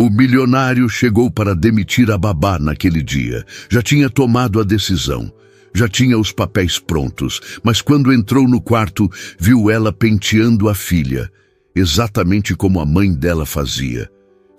O milionário chegou para demitir a babá naquele dia. Já tinha tomado a decisão. Já tinha os papéis prontos, mas quando entrou no quarto, viu ela penteando a filha, exatamente como a mãe dela fazia.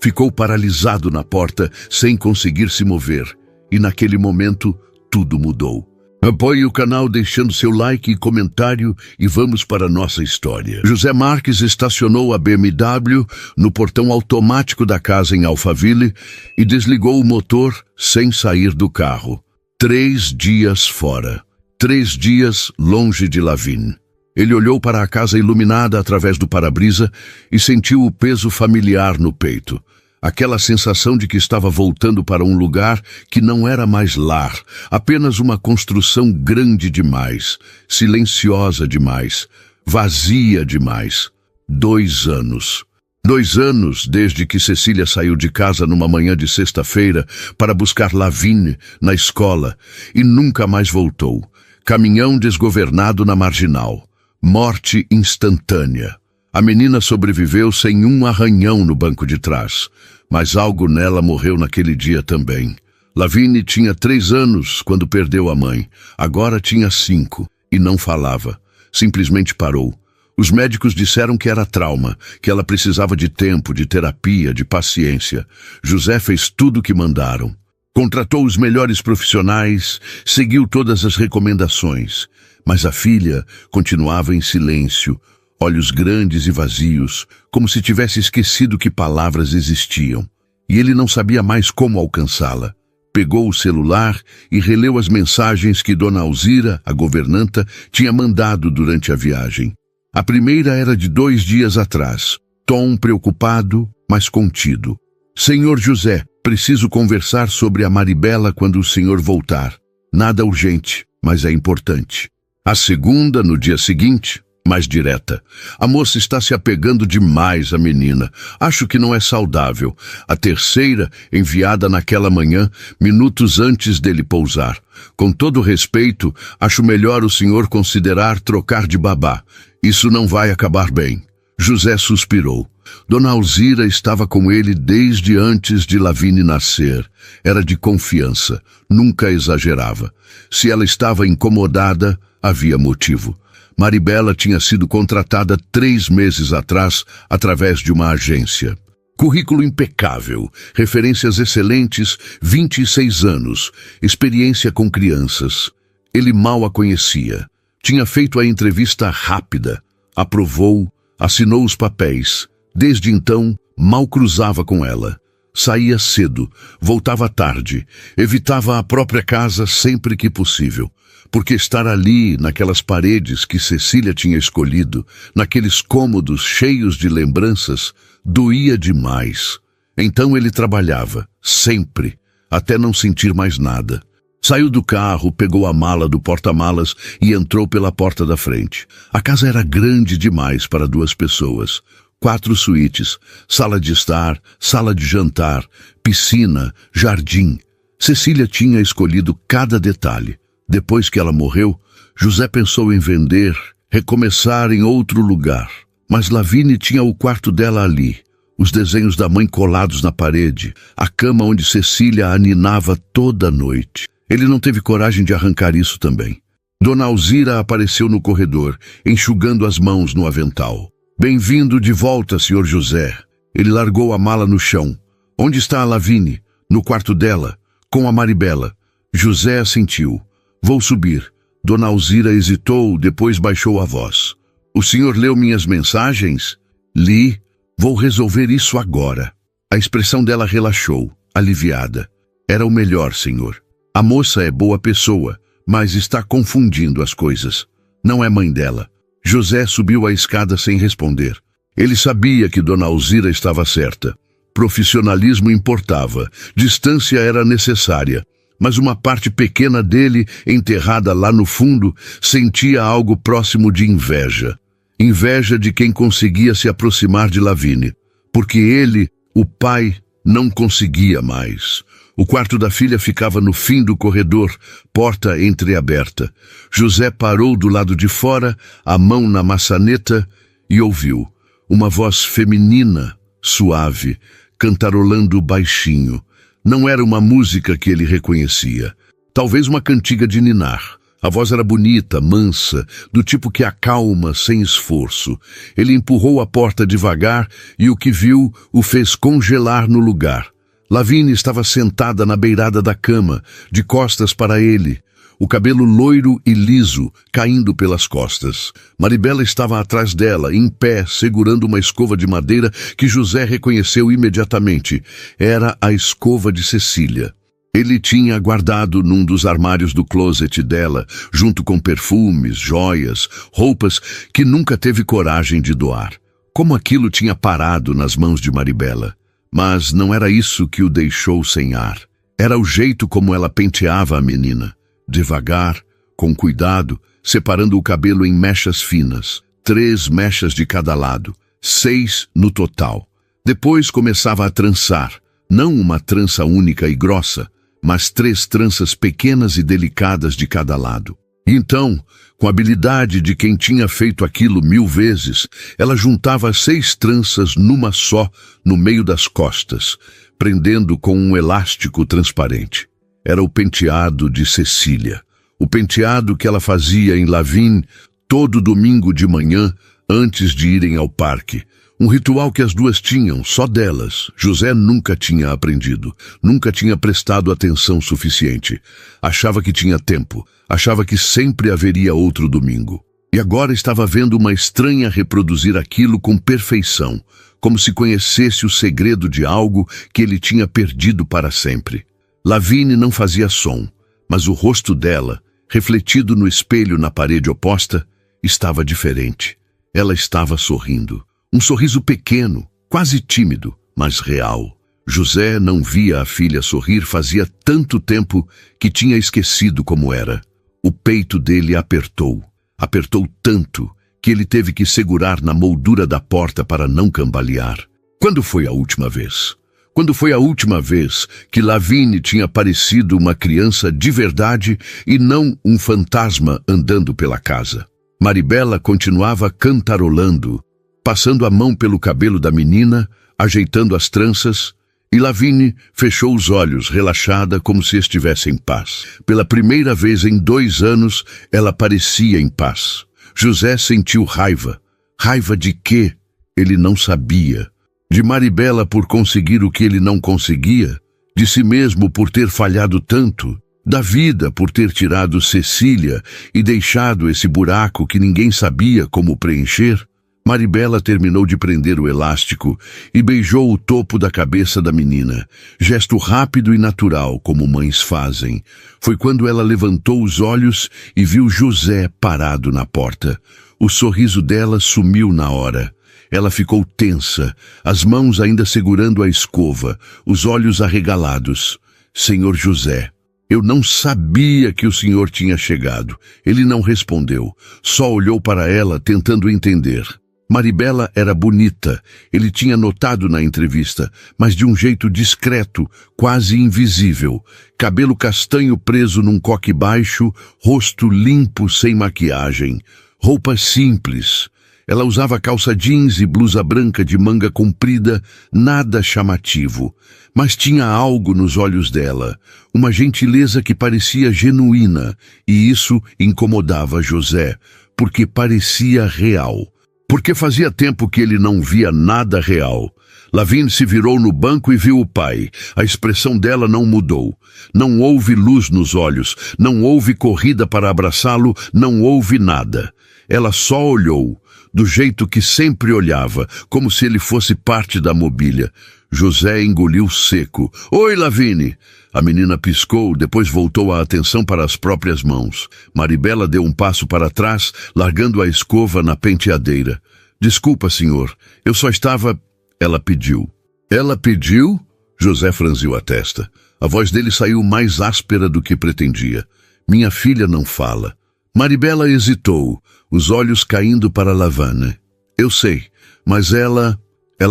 Ficou paralisado na porta, sem conseguir se mover, e naquele momento, tudo mudou. Apoie o canal deixando seu like e comentário e vamos para a nossa história. José Marques estacionou a BMW no portão automático da casa em Alphaville e desligou o motor sem sair do carro. 3 dias fora. 3 dias longe de Lavigne. Ele olhou para a casa iluminada através do para-brisa e sentiu o peso familiar no peito. Aquela sensação de que estava voltando para um lugar que não era mais lar, apenas uma construção grande demais, silenciosa demais, vazia demais. 2 anos. 2 anos desde que Cecília saiu de casa numa manhã de sexta-feira para buscar Lavigne na escola e nunca mais voltou. Caminhão desgovernado na marginal. Morte instantânea. A menina sobreviveu sem um arranhão no banco de trás, mas algo nela morreu naquele dia também. Lavigne tinha 3 anos quando perdeu a mãe. Agora tinha 5 e não falava. Simplesmente parou. Os médicos disseram que era trauma, que ela precisava de tempo, de terapia, de paciência. José fez tudo o que mandaram. Contratou os melhores profissionais, seguiu todas as recomendações. Mas a filha continuava em silêncio, olhos grandes e vazios, como se tivesse esquecido que palavras existiam. E ele não sabia mais como alcançá-la. Pegou o celular e releu as mensagens que Dona Alzira, a governanta, tinha mandado durante a viagem. A primeira era de 2 dias atrás. Tom preocupado, mas contido. Senhor José, preciso conversar sobre a Maribela quando o senhor voltar. Nada urgente, mas é importante. A segunda, no dia seguinte, mais direta. A moça está se apegando demais à menina. Acho que não é saudável. A terceira, enviada naquela manhã, minutos antes dele pousar. Com todo respeito, acho melhor o senhor considerar trocar de babá. Isso não vai acabar bem. José suspirou. Dona Alzira estava com ele desde antes de Lavigne nascer. Era de confiança. Nunca exagerava. Se ela estava incomodada, havia motivo. Maribela tinha sido contratada 3 meses atrás através de uma agência. Currículo impecável, referências excelentes, 26 anos, experiência com crianças. Ele mal a conhecia. Tinha feito a entrevista rápida, aprovou, assinou os papéis. Desde então, mal cruzava com ela. Saía cedo, voltava tarde, evitava a própria casa sempre que possível. Porque estar ali, naquelas paredes que Cecília tinha escolhido, naqueles cômodos cheios de lembranças, doía demais. Então ele trabalhava, sempre, até não sentir mais nada. Saiu do carro, pegou a mala do porta-malas e entrou pela porta da frente. A casa era grande demais para 2 pessoas. 4 suítes, sala de estar, sala de jantar, piscina, jardim. Cecília tinha escolhido cada detalhe. Depois que ela morreu, José pensou em vender, recomeçar em outro lugar. Mas Lavigne tinha o quarto dela ali, os desenhos da mãe colados na parede, a cama onde Cecília aninava toda noite. Ele não teve coragem de arrancar isso também. Dona Alzira apareceu no corredor, enxugando as mãos no avental. Bem-vindo de volta, senhor José. Ele largou a mala no chão. Onde está a Lavigne? No quarto dela, com a Maribela. José assentiu. Vou subir. Dona Alzira hesitou, depois baixou a voz. O senhor leu minhas mensagens? Li. Vou resolver isso agora. A expressão dela relaxou, aliviada. Era o melhor, senhor. A moça é boa pessoa, mas está confundindo as coisas. Não é mãe dela. José subiu a escada sem responder. Ele sabia que Dona Alzira estava certa. Profissionalismo importava, distância era necessária. Mas uma parte pequena dele, enterrada lá no fundo, sentia algo próximo de inveja. Inveja de quem conseguia se aproximar de Lavigne. Porque ele, o pai, não conseguia mais. O quarto da filha ficava no fim do corredor, porta entreaberta. José parou do lado de fora, a mão na maçaneta, e ouviu. Uma voz feminina, suave, cantarolando baixinho. Não era uma música que ele reconhecia. Talvez uma cantiga de ninar. A voz era bonita, mansa, do tipo que acalma sem esforço. Ele empurrou a porta devagar e o que viu o fez congelar no lugar. Lavínia estava sentada na beirada da cama, de costas para ele, o cabelo loiro e liso caindo pelas costas. Maribela estava atrás dela, em pé, segurando uma escova de madeira que José reconheceu imediatamente. Era a escova de Cecília. Ele tinha guardado num dos armários do closet dela, junto com perfumes, joias, roupas que nunca teve coragem de doar. Como aquilo tinha parado nas mãos de Maribela. Mas não era isso que o deixou sem ar. Era o jeito como ela penteava a menina. Devagar, com cuidado, separando o cabelo em mechas finas. 3 mechas de cada lado, 6 no total. Depois começava a trançar. Não uma trança única e grossa, mas 3 tranças pequenas e delicadas de cada lado. Então, com a habilidade de quem tinha feito aquilo 1000 vezes, ela juntava as 6 tranças numa só, no meio das costas, prendendo com um elástico transparente. Era o penteado de Cecília. O penteado que ela fazia em Lavínia todo domingo de manhã, antes de irem ao parque. Um ritual que as duas tinham, só delas. José nunca tinha aprendido, nunca tinha prestado atenção suficiente. Achava que tinha tempo, achava que sempre haveria outro domingo. E agora estava vendo uma estranha reproduzir aquilo com perfeição, como se conhecesse o segredo de algo que ele tinha perdido para sempre. Lavínia não fazia som, mas o rosto dela, refletido no espelho na parede oposta, estava diferente. Ela estava sorrindo. Um sorriso pequeno, quase tímido, mas real. José não via a filha sorrir fazia tanto tempo que tinha esquecido como era. O peito dele apertou. Apertou tanto que ele teve que segurar na moldura da porta para não cambalear. Quando foi a última vez? Quando foi a última vez que Lavínia tinha parecido uma criança de verdade e não um fantasma andando pela casa? Maribela continuava cantarolando, passando a mão pelo cabelo da menina, ajeitando as tranças, e Lavínia fechou os olhos, relaxada, como se estivesse em paz. Pela primeira vez em 2 anos, ela parecia em paz. José sentiu raiva. Raiva de quê? Ele não sabia. De Maribela por conseguir o que ele não conseguia, de si mesmo por ter falhado tanto, da vida por ter tirado Cecília e deixado esse buraco que ninguém sabia como preencher. Maribela terminou de prender o elástico e beijou o topo da cabeça da menina, gesto rápido e natural como mães fazem. Foi quando ela levantou os olhos e viu José parado na porta. O sorriso dela sumiu na hora. Ela ficou tensa, as mãos ainda segurando a escova, os olhos arregalados. Senhor José, eu não sabia que o senhor tinha chegado. Ele não respondeu, só olhou para ela tentando entender. Maribela era bonita, ele tinha notado na entrevista, mas de um jeito discreto, quase invisível. Cabelo castanho preso num coque baixo, rosto limpo sem maquiagem. Roupa simples. Ela usava calça jeans e blusa branca de manga comprida, nada chamativo. Mas tinha algo nos olhos dela, uma gentileza que parecia genuína, e isso incomodava José, porque parecia real. Porque fazia tempo que ele não via nada real. Lavínia se virou no banco e viu o pai. A expressão dela não mudou. Não houve luz nos olhos, não houve corrida para abraçá-lo, não houve nada. Ela só olhou, do jeito que sempre olhava, como se ele fosse parte da mobília. José engoliu seco. Oi, Lavínia! A menina piscou, depois voltou a atenção para as próprias mãos. Maribela deu um passo para trás, largando a escova na penteadeira. Desculpa, senhor, eu só estava... Ela pediu. Ela pediu? José franziu a testa. A voz dele saiu mais áspera do que pretendia. Minha filha não fala. Maribela hesitou, os olhos caindo para Lavínia. Eu sei, mas ela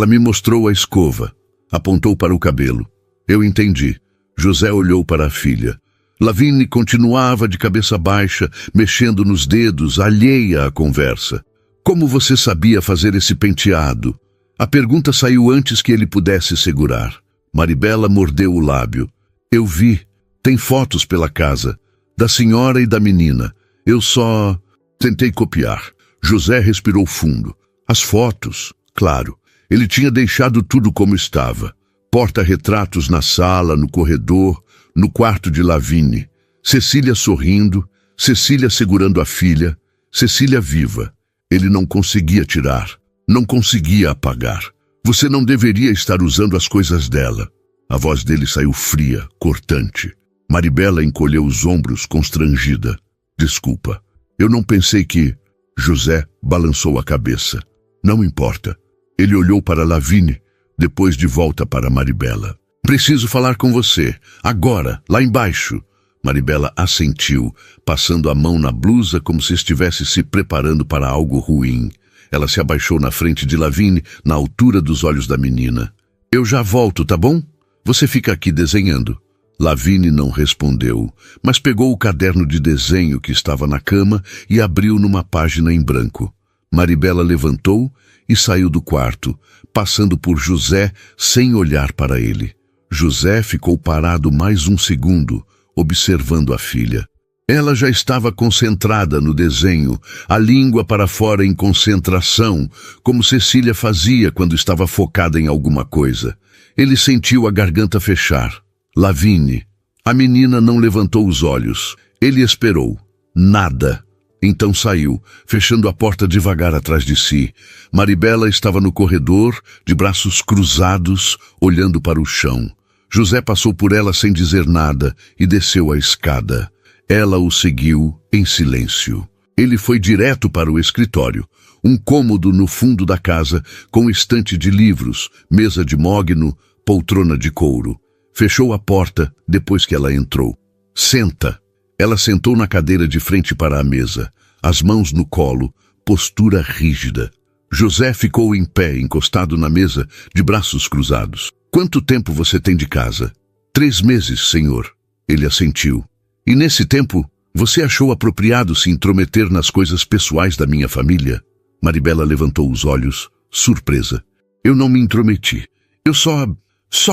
me mostrou a escova. Apontou para o cabelo. Eu entendi. José olhou para a filha. Lavínia continuava de cabeça baixa, mexendo nos dedos, alheia à conversa. Como você sabia fazer esse penteado? A pergunta saiu antes que ele pudesse segurar. Maribela mordeu o lábio. Eu vi. Tem fotos pela casa. Da senhora e da menina. Eu só tentei copiar. José respirou fundo. As fotos, claro. Ele tinha deixado tudo como estava. Porta-retratos na sala, no corredor, no quarto de Lavínia. Cecília sorrindo, Cecília segurando a filha, Cecília viva. Ele não conseguia tirar, não conseguia apagar. Você não deveria estar usando as coisas dela. A voz dele saiu fria, cortante. Maribela encolheu os ombros, constrangida. Desculpa, eu não pensei que... José balançou a cabeça. Não importa. Ele olhou para Lavínia, depois de volta para Maribela. Preciso falar com você, agora, lá embaixo. Maribela assentiu, passando a mão na blusa como se estivesse se preparando para algo ruim. Ela se abaixou na frente de Lavínia, na altura dos olhos da menina. Eu já volto, tá bom? Você fica aqui desenhando. Lavínia não respondeu, mas pegou o caderno de desenho que estava na cama e abriu numa página em branco. Maribela levantou e saiu do quarto, passando por José sem olhar para ele. José ficou parado mais um segundo, observando a filha. Ela já estava concentrada no desenho, a língua para fora em concentração, como Cecília fazia quando estava focada em alguma coisa. Ele sentiu a garganta fechar. Lavínia. A menina não levantou os olhos. Ele esperou. Nada. Então saiu, fechando a porta devagar atrás de si. Maribela estava no corredor, de braços cruzados, olhando para o chão. José passou por ela sem dizer nada e desceu a escada. Ela o seguiu em silêncio. Ele foi direto para o escritório, um cômodo no fundo da casa, com estante de livros, mesa de mogno, poltrona de couro. Fechou a porta depois que ela entrou. Senta. Ela sentou na cadeira de frente para a mesa, as mãos no colo, postura rígida. José ficou em pé, encostado na mesa, de braços cruzados. Quanto tempo você tem de casa? 3 meses, senhor. Ele assentiu. E nesse tempo, você achou apropriado se intrometer nas coisas pessoais da minha família? Maribela levantou os olhos, surpresa. Eu não me intrometi. Eu só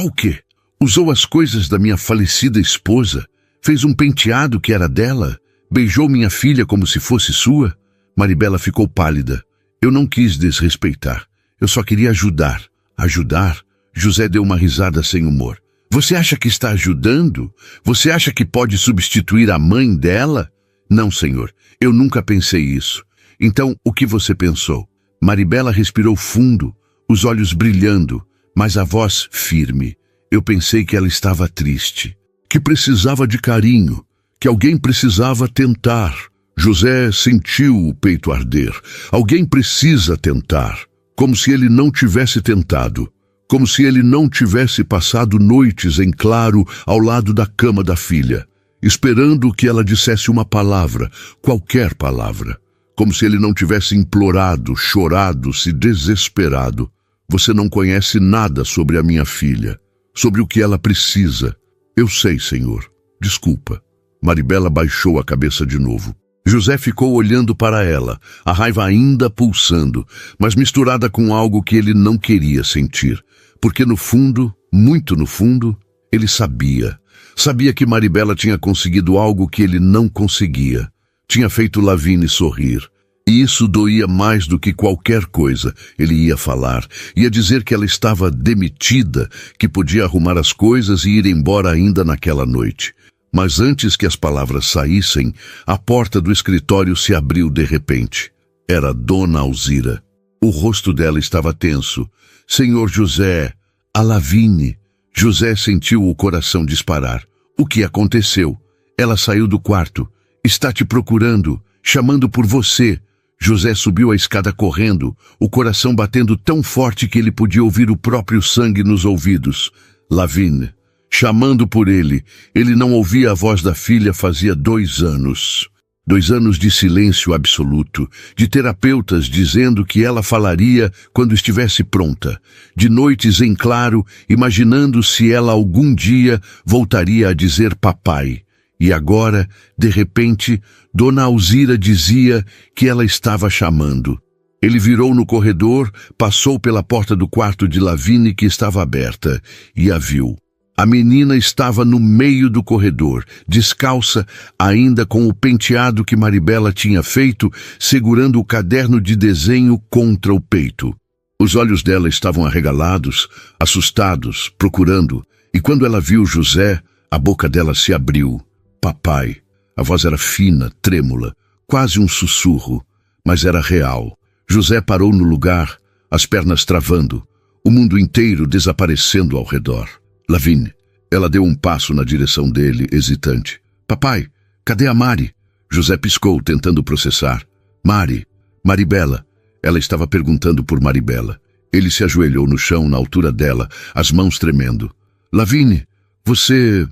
o quê? Usou as coisas da minha falecida esposa, fez um penteado que era dela, beijou minha filha como se fosse sua. Maribela ficou pálida. Eu não quis desrespeitar. Eu só queria ajudar. Ajudar? José deu uma risada sem humor. Você acha que está ajudando? Você acha que pode substituir a mãe dela? Não, senhor. Eu nunca pensei isso. Então, o que você pensou? Maribela respirou fundo, os olhos brilhando, mas a voz firme. Eu pensei que ela estava triste, que precisava de carinho, que alguém precisava tentar. José sentiu o peito arder. Alguém precisa tentar, como se ele não tivesse tentado, como se ele não tivesse passado noites em claro ao lado da cama da filha, esperando que ela dissesse uma palavra, qualquer palavra, como se ele não tivesse implorado, chorado, se desesperado. Você não conhece nada sobre a minha filha. Sobre o que ela precisa. Eu sei, senhor. Desculpa. Maribela baixou a cabeça de novo. José ficou olhando para ela, a raiva ainda pulsando, mas misturada com algo que ele não queria sentir. Porque no fundo, muito no fundo, ele sabia. Sabia que Maribela tinha conseguido algo que ele não conseguia. Tinha feito Lavínia sorrir. E isso doía mais do que qualquer coisa. Ele ia falar, ia dizer que ela estava demitida, que podia arrumar as coisas e ir embora ainda naquela noite. Mas antes que as palavras saíssem, a porta do escritório se abriu de repente. Era Dona Alzira. O rosto dela estava tenso. Senhor José, a Lavínia. José sentiu o coração disparar. O que aconteceu? Ela saiu do quarto. Está te procurando, chamando por você. José subiu a escada correndo, o coração batendo tão forte que ele podia ouvir o próprio sangue nos ouvidos. Lavínia, chamando por ele. Ele não ouvia a voz da filha fazia 2 anos. 2 anos de silêncio absoluto, de terapeutas dizendo que ela falaria quando estivesse pronta, de noites em claro, imaginando se ela algum dia voltaria a dizer papai. E agora, de repente, Dona Alzira dizia que ela estava chamando. Ele virou no corredor, passou pela porta do quarto de Lavínia, que estava aberta, e a viu. A menina estava no meio do corredor, descalça, ainda com o penteado que Maribela tinha feito, segurando o caderno de desenho contra o peito. Os olhos dela estavam arregalados, assustados, procurando, e quando ela viu José, a boca dela se abriu. Papai. A voz era fina, trêmula, quase um sussurro, mas era real. José parou no lugar, as pernas travando, o mundo inteiro desaparecendo ao redor. Lavínia. Ela deu um passo na direção dele, hesitante. Papai, cadê a Mari? José piscou, tentando processar. Mari. Maribela. Ela estava perguntando por Maribela. Ele se ajoelhou no chão, na altura dela, as mãos tremendo. Lavínia, você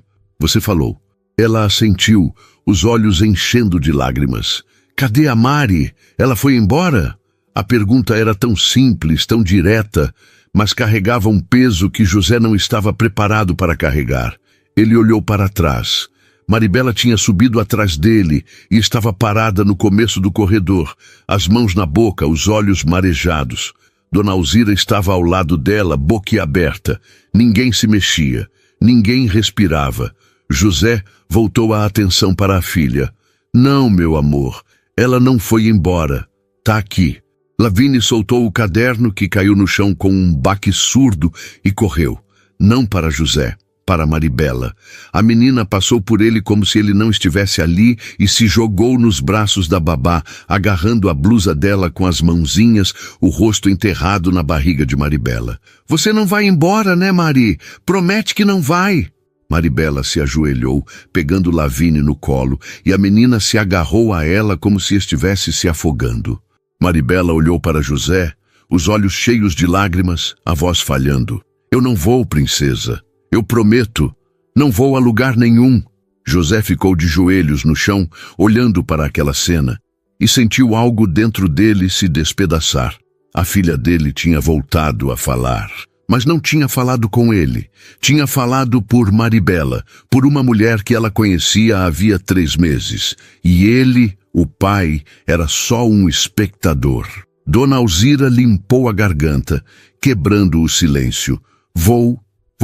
falou. Ela assentiu, os olhos enchendo de lágrimas. Cadê a Mari? Ela foi embora? A pergunta era tão simples, tão direta, mas carregava um peso que José não estava preparado para carregar. Ele olhou para trás. Maribela tinha subido atrás dele e estava parada no começo do corredor, as mãos na boca, os olhos marejados. Dona Alzira estava ao lado dela, boquiaberta. Ninguém se mexia, ninguém respirava. José voltou a atenção para a filha. Não, meu amor, ela não foi embora. Tá aqui. Lavínia soltou o caderno, que caiu no chão com um baque surdo, e correu. Não para José, para Maribela. A menina passou por ele como se ele não estivesse ali e se jogou nos braços da babá, agarrando a blusa dela com as mãozinhas, o rosto enterrado na barriga de Maribela. Você não vai embora, né, Mari? Promete que não vai. Maribela se ajoelhou, pegando Lavínia no colo, e a menina se agarrou a ela como se estivesse se afogando. Maribela olhou para José, os olhos cheios de lágrimas, a voz falhando. Eu não vou, princesa. Eu prometo. Não vou a lugar nenhum. José ficou de joelhos no chão, olhando para aquela cena, e sentiu algo dentro dele se despedaçar. A filha dele tinha voltado a falar, mas não tinha falado com ele. Tinha falado por Maribela, por uma mulher que ela conhecia havia 3 meses. E ele, o pai, era só um espectador. Dona Alzira limpou a garganta, quebrando o silêncio. Vou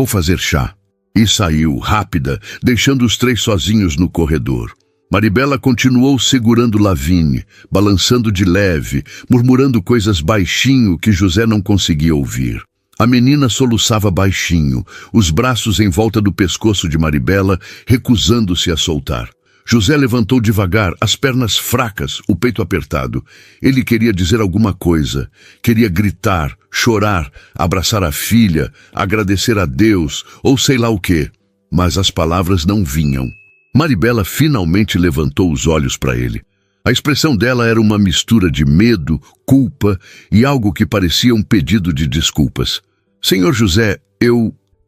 fazer chá. E saiu, rápida, deixando os 3 sozinhos no corredor. Maribela continuou segurando Lavínia, balançando de leve, murmurando coisas baixinho que José não conseguia ouvir. A menina soluçava baixinho, os braços em volta do pescoço de Maribela, recusando-se a soltar. José levantou devagar, as pernas fracas, o peito apertado. Ele queria dizer alguma coisa. Queria gritar, chorar, abraçar a filha, agradecer a Deus, ou sei lá o quê. Mas as palavras não vinham. Maribela finalmente levantou os olhos para ele. A expressão dela era uma mistura de medo, culpa e algo que parecia um pedido de desculpas. Senhor José,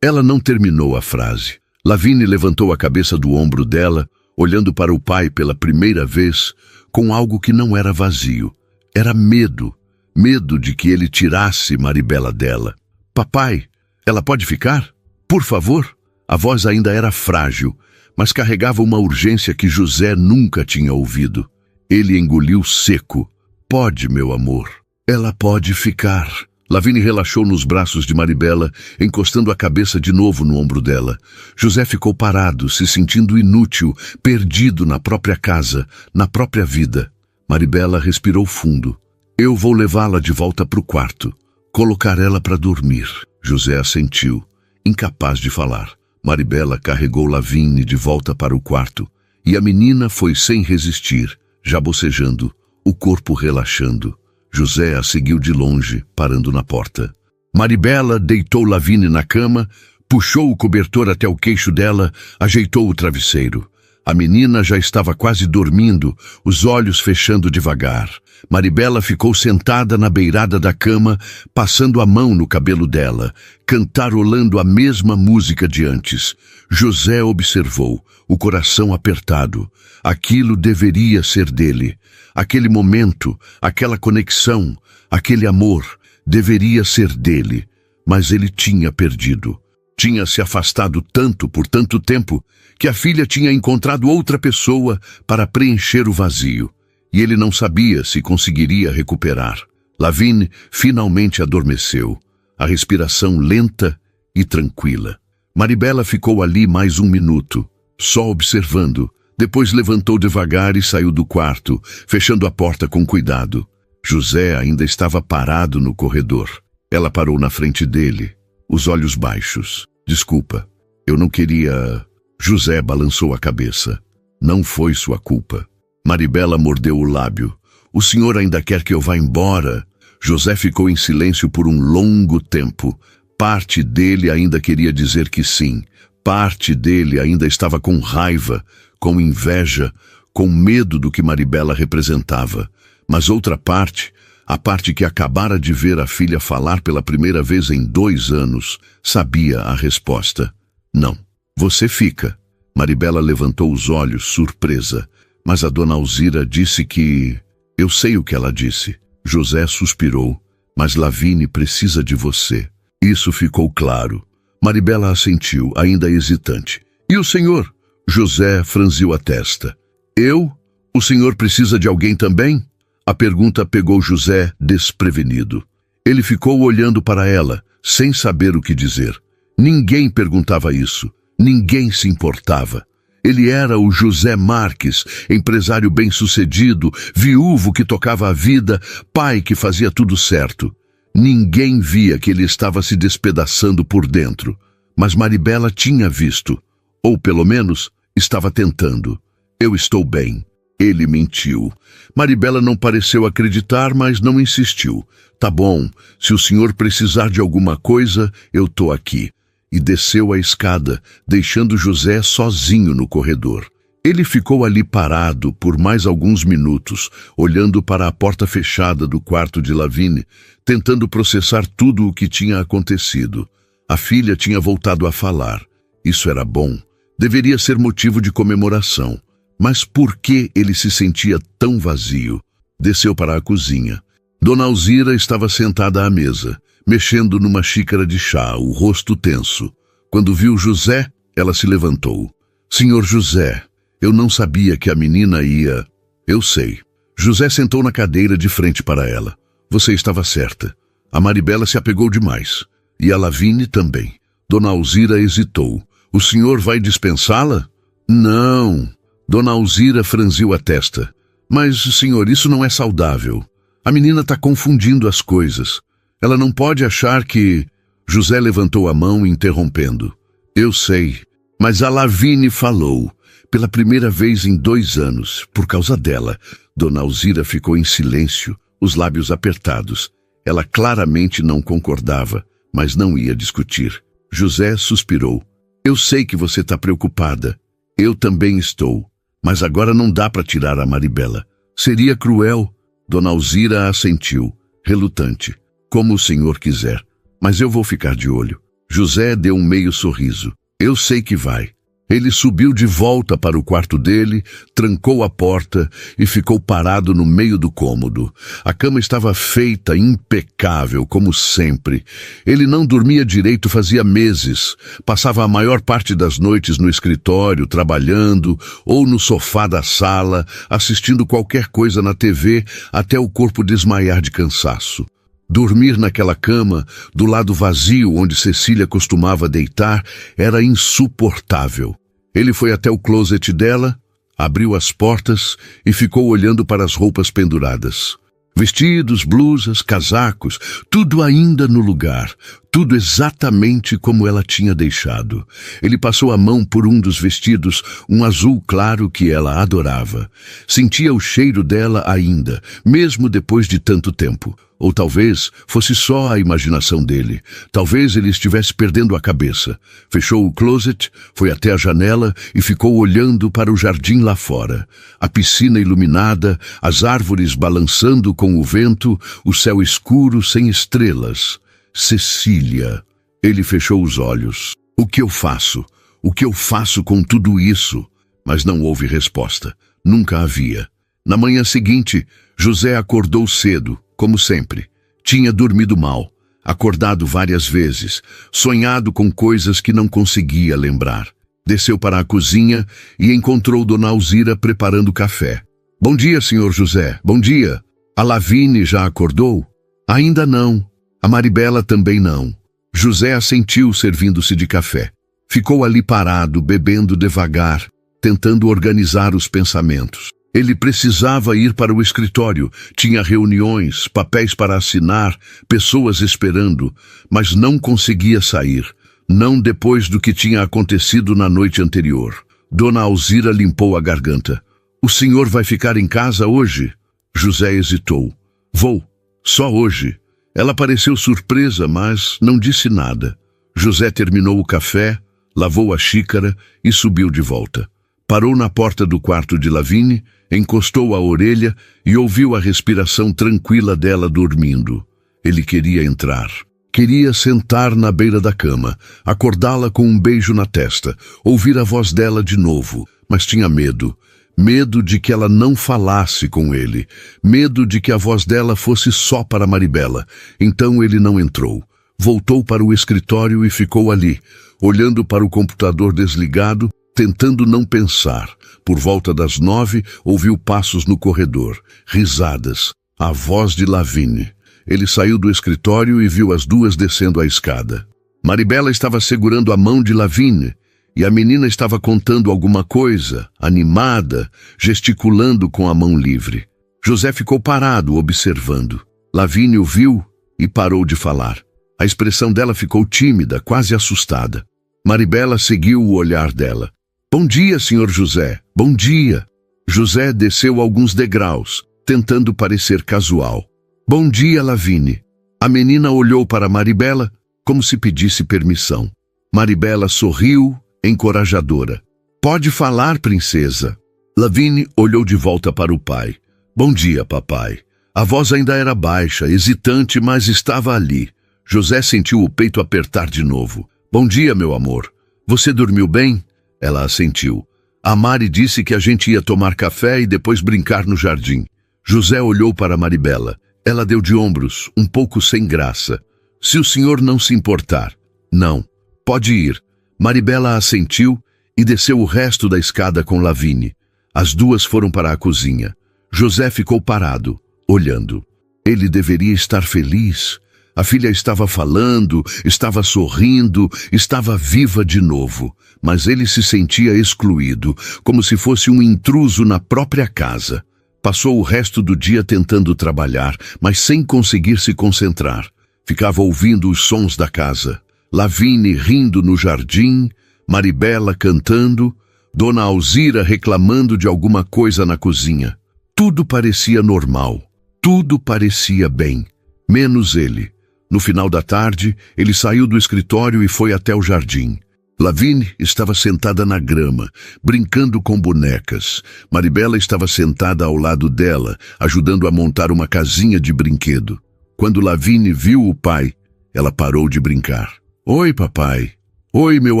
Ela não terminou a frase. Lavínia levantou a cabeça do ombro dela, olhando para o pai pela primeira vez, com algo que não era vazio. Era medo. Medo de que ele tirasse Maribela dela. Papai, ela pode ficar? Por favor? A voz ainda era frágil, mas carregava uma urgência que José nunca tinha ouvido. Ele engoliu seco. Pode, meu amor. Ela pode ficar. Lavínia relaxou nos braços de Maribela, encostando a cabeça de novo no ombro dela. José ficou parado, se sentindo inútil, perdido na própria casa, na própria vida. Maribela respirou fundo. Eu vou levá-la de volta para o quarto. Colocar ela para dormir. José assentiu, incapaz de falar. Maribela carregou Lavínia de volta para o quarto, e a menina foi sem resistir, já bocejando, o corpo relaxando. José a seguiu de longe, parando na porta. Maribela deitou Lavínia na cama, puxou o cobertor até o queixo dela, ajeitou o travesseiro. A menina já estava quase dormindo, os olhos fechando devagar. Maribela ficou sentada na beirada da cama, passando a mão no cabelo dela, cantarolando a mesma música de antes. José observou, o coração apertado. Aquilo deveria ser dele. Aquele momento, aquela conexão, aquele amor, deveria ser dele. Mas ele tinha perdido. Tinha se afastado tanto por tanto tempo que a filha tinha encontrado outra pessoa para preencher o vazio. E ele não sabia se conseguiria recuperar. Lavínia finalmente adormeceu, a respiração lenta e tranquila. Maribela ficou ali mais um minuto, só observando. Depois levantou devagar e saiu do quarto, fechando a porta com cuidado. José ainda estava parado no corredor. Ela parou na frente dele, os olhos baixos. Desculpa, eu não queria... José balançou a cabeça. Não foi sua culpa. Maribela mordeu o lábio. O senhor ainda quer que eu vá embora? José ficou em silêncio por um longo tempo. Parte dele ainda queria dizer que sim. Parte dele ainda estava com raiva, com inveja, com medo do que Maribela representava. Mas outra parte, a parte que acabara de ver a filha falar pela primeira vez em 2 anos, sabia a resposta. Não, você fica. Maribela levantou os olhos, surpresa. Mas a dona Alzira disse que... Eu sei o que ela disse. José suspirou. Mas Lavínia precisa de você. Isso ficou claro. Maribela assentiu, ainda hesitante. E o senhor? José franziu a testa. Eu? O senhor precisa de alguém também? A pergunta pegou José desprevenido. Ele ficou olhando para ela, sem saber o que dizer. Ninguém perguntava isso. Ninguém se importava. Ele era o José Marques, empresário bem-sucedido, viúvo que tocava a vida, pai que fazia tudo certo. Ninguém via que ele estava se despedaçando por dentro. Mas Maribela tinha visto. Ou, pelo menos, estava tentando. Eu estou bem. Ele mentiu. Maribela não pareceu acreditar, mas não insistiu. Tá bom, se o senhor precisar de alguma coisa, eu tô aqui. E desceu a escada, deixando José sozinho no corredor. Ele ficou ali parado por mais alguns minutos, olhando para a porta fechada do quarto de Lavínia, tentando processar tudo o que tinha acontecido. A filha tinha voltado a falar. Isso era bom. Deveria ser motivo de comemoração. Mas por que ele se sentia tão vazio? Desceu para a cozinha. Dona Alzira estava sentada à mesa, mexendo numa xícara de chá, o rosto tenso. Quando viu José, ela se levantou. Senhor José, eu não sabia que a menina ia... Eu sei. José sentou na cadeira de frente para ela. Você estava certa. A Maribela se apegou demais. E a Lavínia também. Dona Alzira hesitou. O senhor vai dispensá-la? Não. Dona Alzira franziu a testa. Mas, senhor, isso não é saudável. A menina está confundindo as coisas. Ela não pode achar que... José levantou a mão, interrompendo. Eu sei. Mas a Lavínia falou. Pela primeira vez em 2 anos, por causa dela. Dona Alzira ficou em silêncio, os lábios apertados. Ela claramente não concordava, mas não ia discutir. José suspirou. Eu sei que você está preocupada. Eu também estou. Mas agora não dá para tirar a Maribela. Seria cruel. Dona Alzira assentiu, relutante. Como o senhor quiser. Mas eu vou ficar de olho. José deu um meio sorriso. Eu sei que vai. Ele subiu de volta para o quarto dele, trancou a porta e ficou parado no meio do cômodo. A cama estava feita, impecável, como sempre. Ele não dormia direito fazia meses. Passava a maior parte das noites no escritório, trabalhando, ou no sofá da sala, assistindo qualquer coisa na TV, até o corpo desmaiar de cansaço. Dormir naquela cama, do lado vazio onde Cecília costumava deitar, era insuportável. Ele foi até o closet dela, abriu as portas e ficou olhando para as roupas penduradas. Vestidos, blusas, casacos, tudo ainda no lugar, tudo exatamente como ela tinha deixado. Ele passou a mão por um dos vestidos, um azul claro que ela adorava. Sentia o cheiro dela ainda, mesmo depois de tanto tempo. Ou talvez fosse só a imaginação dele. Talvez ele estivesse perdendo a cabeça. Fechou o closet, foi até a janela e ficou olhando para o jardim lá fora. A piscina iluminada, as árvores balançando com o vento, o céu escuro sem estrelas. Cecília. Ele fechou os olhos. O que eu faço? O que eu faço com tudo isso? Mas não houve resposta. Nunca havia. Na manhã seguinte, José acordou cedo. Como sempre, tinha dormido mal, acordado várias vezes, sonhado com coisas que não conseguia lembrar. Desceu para a cozinha e encontrou Dona Alzira preparando café. Bom dia, senhor José. Bom dia. A Lavínia já acordou? Ainda não. A Maribela também não. José assentiu, servindo-se de café. Ficou ali parado, bebendo devagar, tentando organizar os pensamentos. Ele precisava ir para o escritório, tinha reuniões, papéis para assinar, pessoas esperando, mas não conseguia sair, não depois do que tinha acontecido na noite anterior. Dona Alzira limpou a garganta. O senhor vai ficar em casa hoje? José hesitou. Vou, só hoje. Ela pareceu surpresa, mas não disse nada. José terminou o café, lavou a xícara e subiu de volta. Parou na porta do quarto de Lavínia, encostou a orelha e ouviu a respiração tranquila dela dormindo. Ele queria entrar. Queria sentar na beira da cama, acordá-la com um beijo na testa, ouvir a voz dela de novo, mas tinha medo. Medo de que ela não falasse com ele, medo de que a voz dela fosse só para Maribela. Então ele não entrou. Voltou para o escritório e ficou ali, olhando para o computador desligado, tentando não pensar. Por volta das 9, ouviu passos no corredor, risadas, a voz de Lavínia. Ele saiu do escritório e viu as duas descendo a escada. Maribela estava segurando a mão de Lavínia, e a menina estava contando alguma coisa, animada, gesticulando com a mão livre. José ficou parado, observando. Lavínia o viu e parou de falar. A expressão dela ficou tímida, quase assustada. Maribela seguiu o olhar dela. Bom dia, senhor José. Bom dia. José desceu alguns degraus, tentando parecer casual. Bom dia, Lavínia. A menina olhou para Maribela como se pedisse permissão. Maribela sorriu, encorajadora. Pode falar, princesa. Lavínia olhou de volta para o pai. Bom dia, papai. A voz ainda era baixa, hesitante, mas estava ali. José sentiu o peito apertar de novo. Bom dia, meu amor. Você dormiu bem? Ela assentiu. A Mari disse que a gente ia tomar café e depois brincar no jardim. José olhou para Maribela. Ela deu de ombros, um pouco sem graça. Se o senhor não se importar. Não. Pode ir. Maribela assentiu e desceu o resto da escada com Lavínia. As duas foram para a cozinha. José ficou parado, olhando. Ele deveria estar feliz. A filha estava falando, estava sorrindo, estava viva de novo. Mas ele se sentia excluído, como se fosse um intruso na própria casa. Passou o resto do dia tentando trabalhar, mas sem conseguir se concentrar. Ficava ouvindo os sons da casa. Lavínia rindo no jardim, Maribela cantando, Dona Alzira reclamando de alguma coisa na cozinha. Tudo parecia normal, tudo parecia bem, menos ele. No final da tarde, ele saiu do escritório e foi até o jardim. Lavínia estava sentada na grama, brincando com bonecas. Maribela estava sentada ao lado dela, ajudando a montar uma casinha de brinquedo. Quando Lavínia viu o pai, ela parou de brincar. Oi, papai. Oi, meu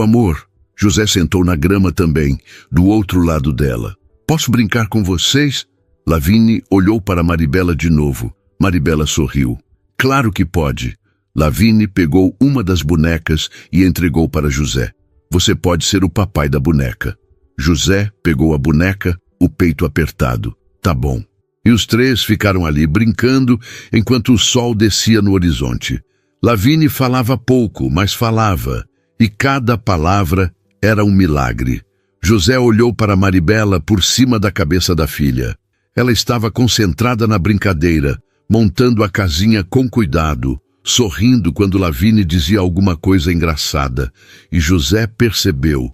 amor. José sentou na grama também, do outro lado dela. Posso brincar com vocês? Lavínia olhou para Maribela de novo. Maribela sorriu. Claro que pode. Lavínia pegou uma das bonecas e entregou para José. Você pode ser o papai da boneca. José pegou a boneca, o peito apertado. Tá bom. E os três ficaram ali brincando enquanto o sol descia no horizonte. Lavínia falava pouco, mas falava, e cada palavra era um milagre. José olhou para Maribela por cima da cabeça da filha. Ela estava concentrada na brincadeira, montando a casinha com cuidado, sorrindo quando Lavínia dizia alguma coisa engraçada. E José percebeu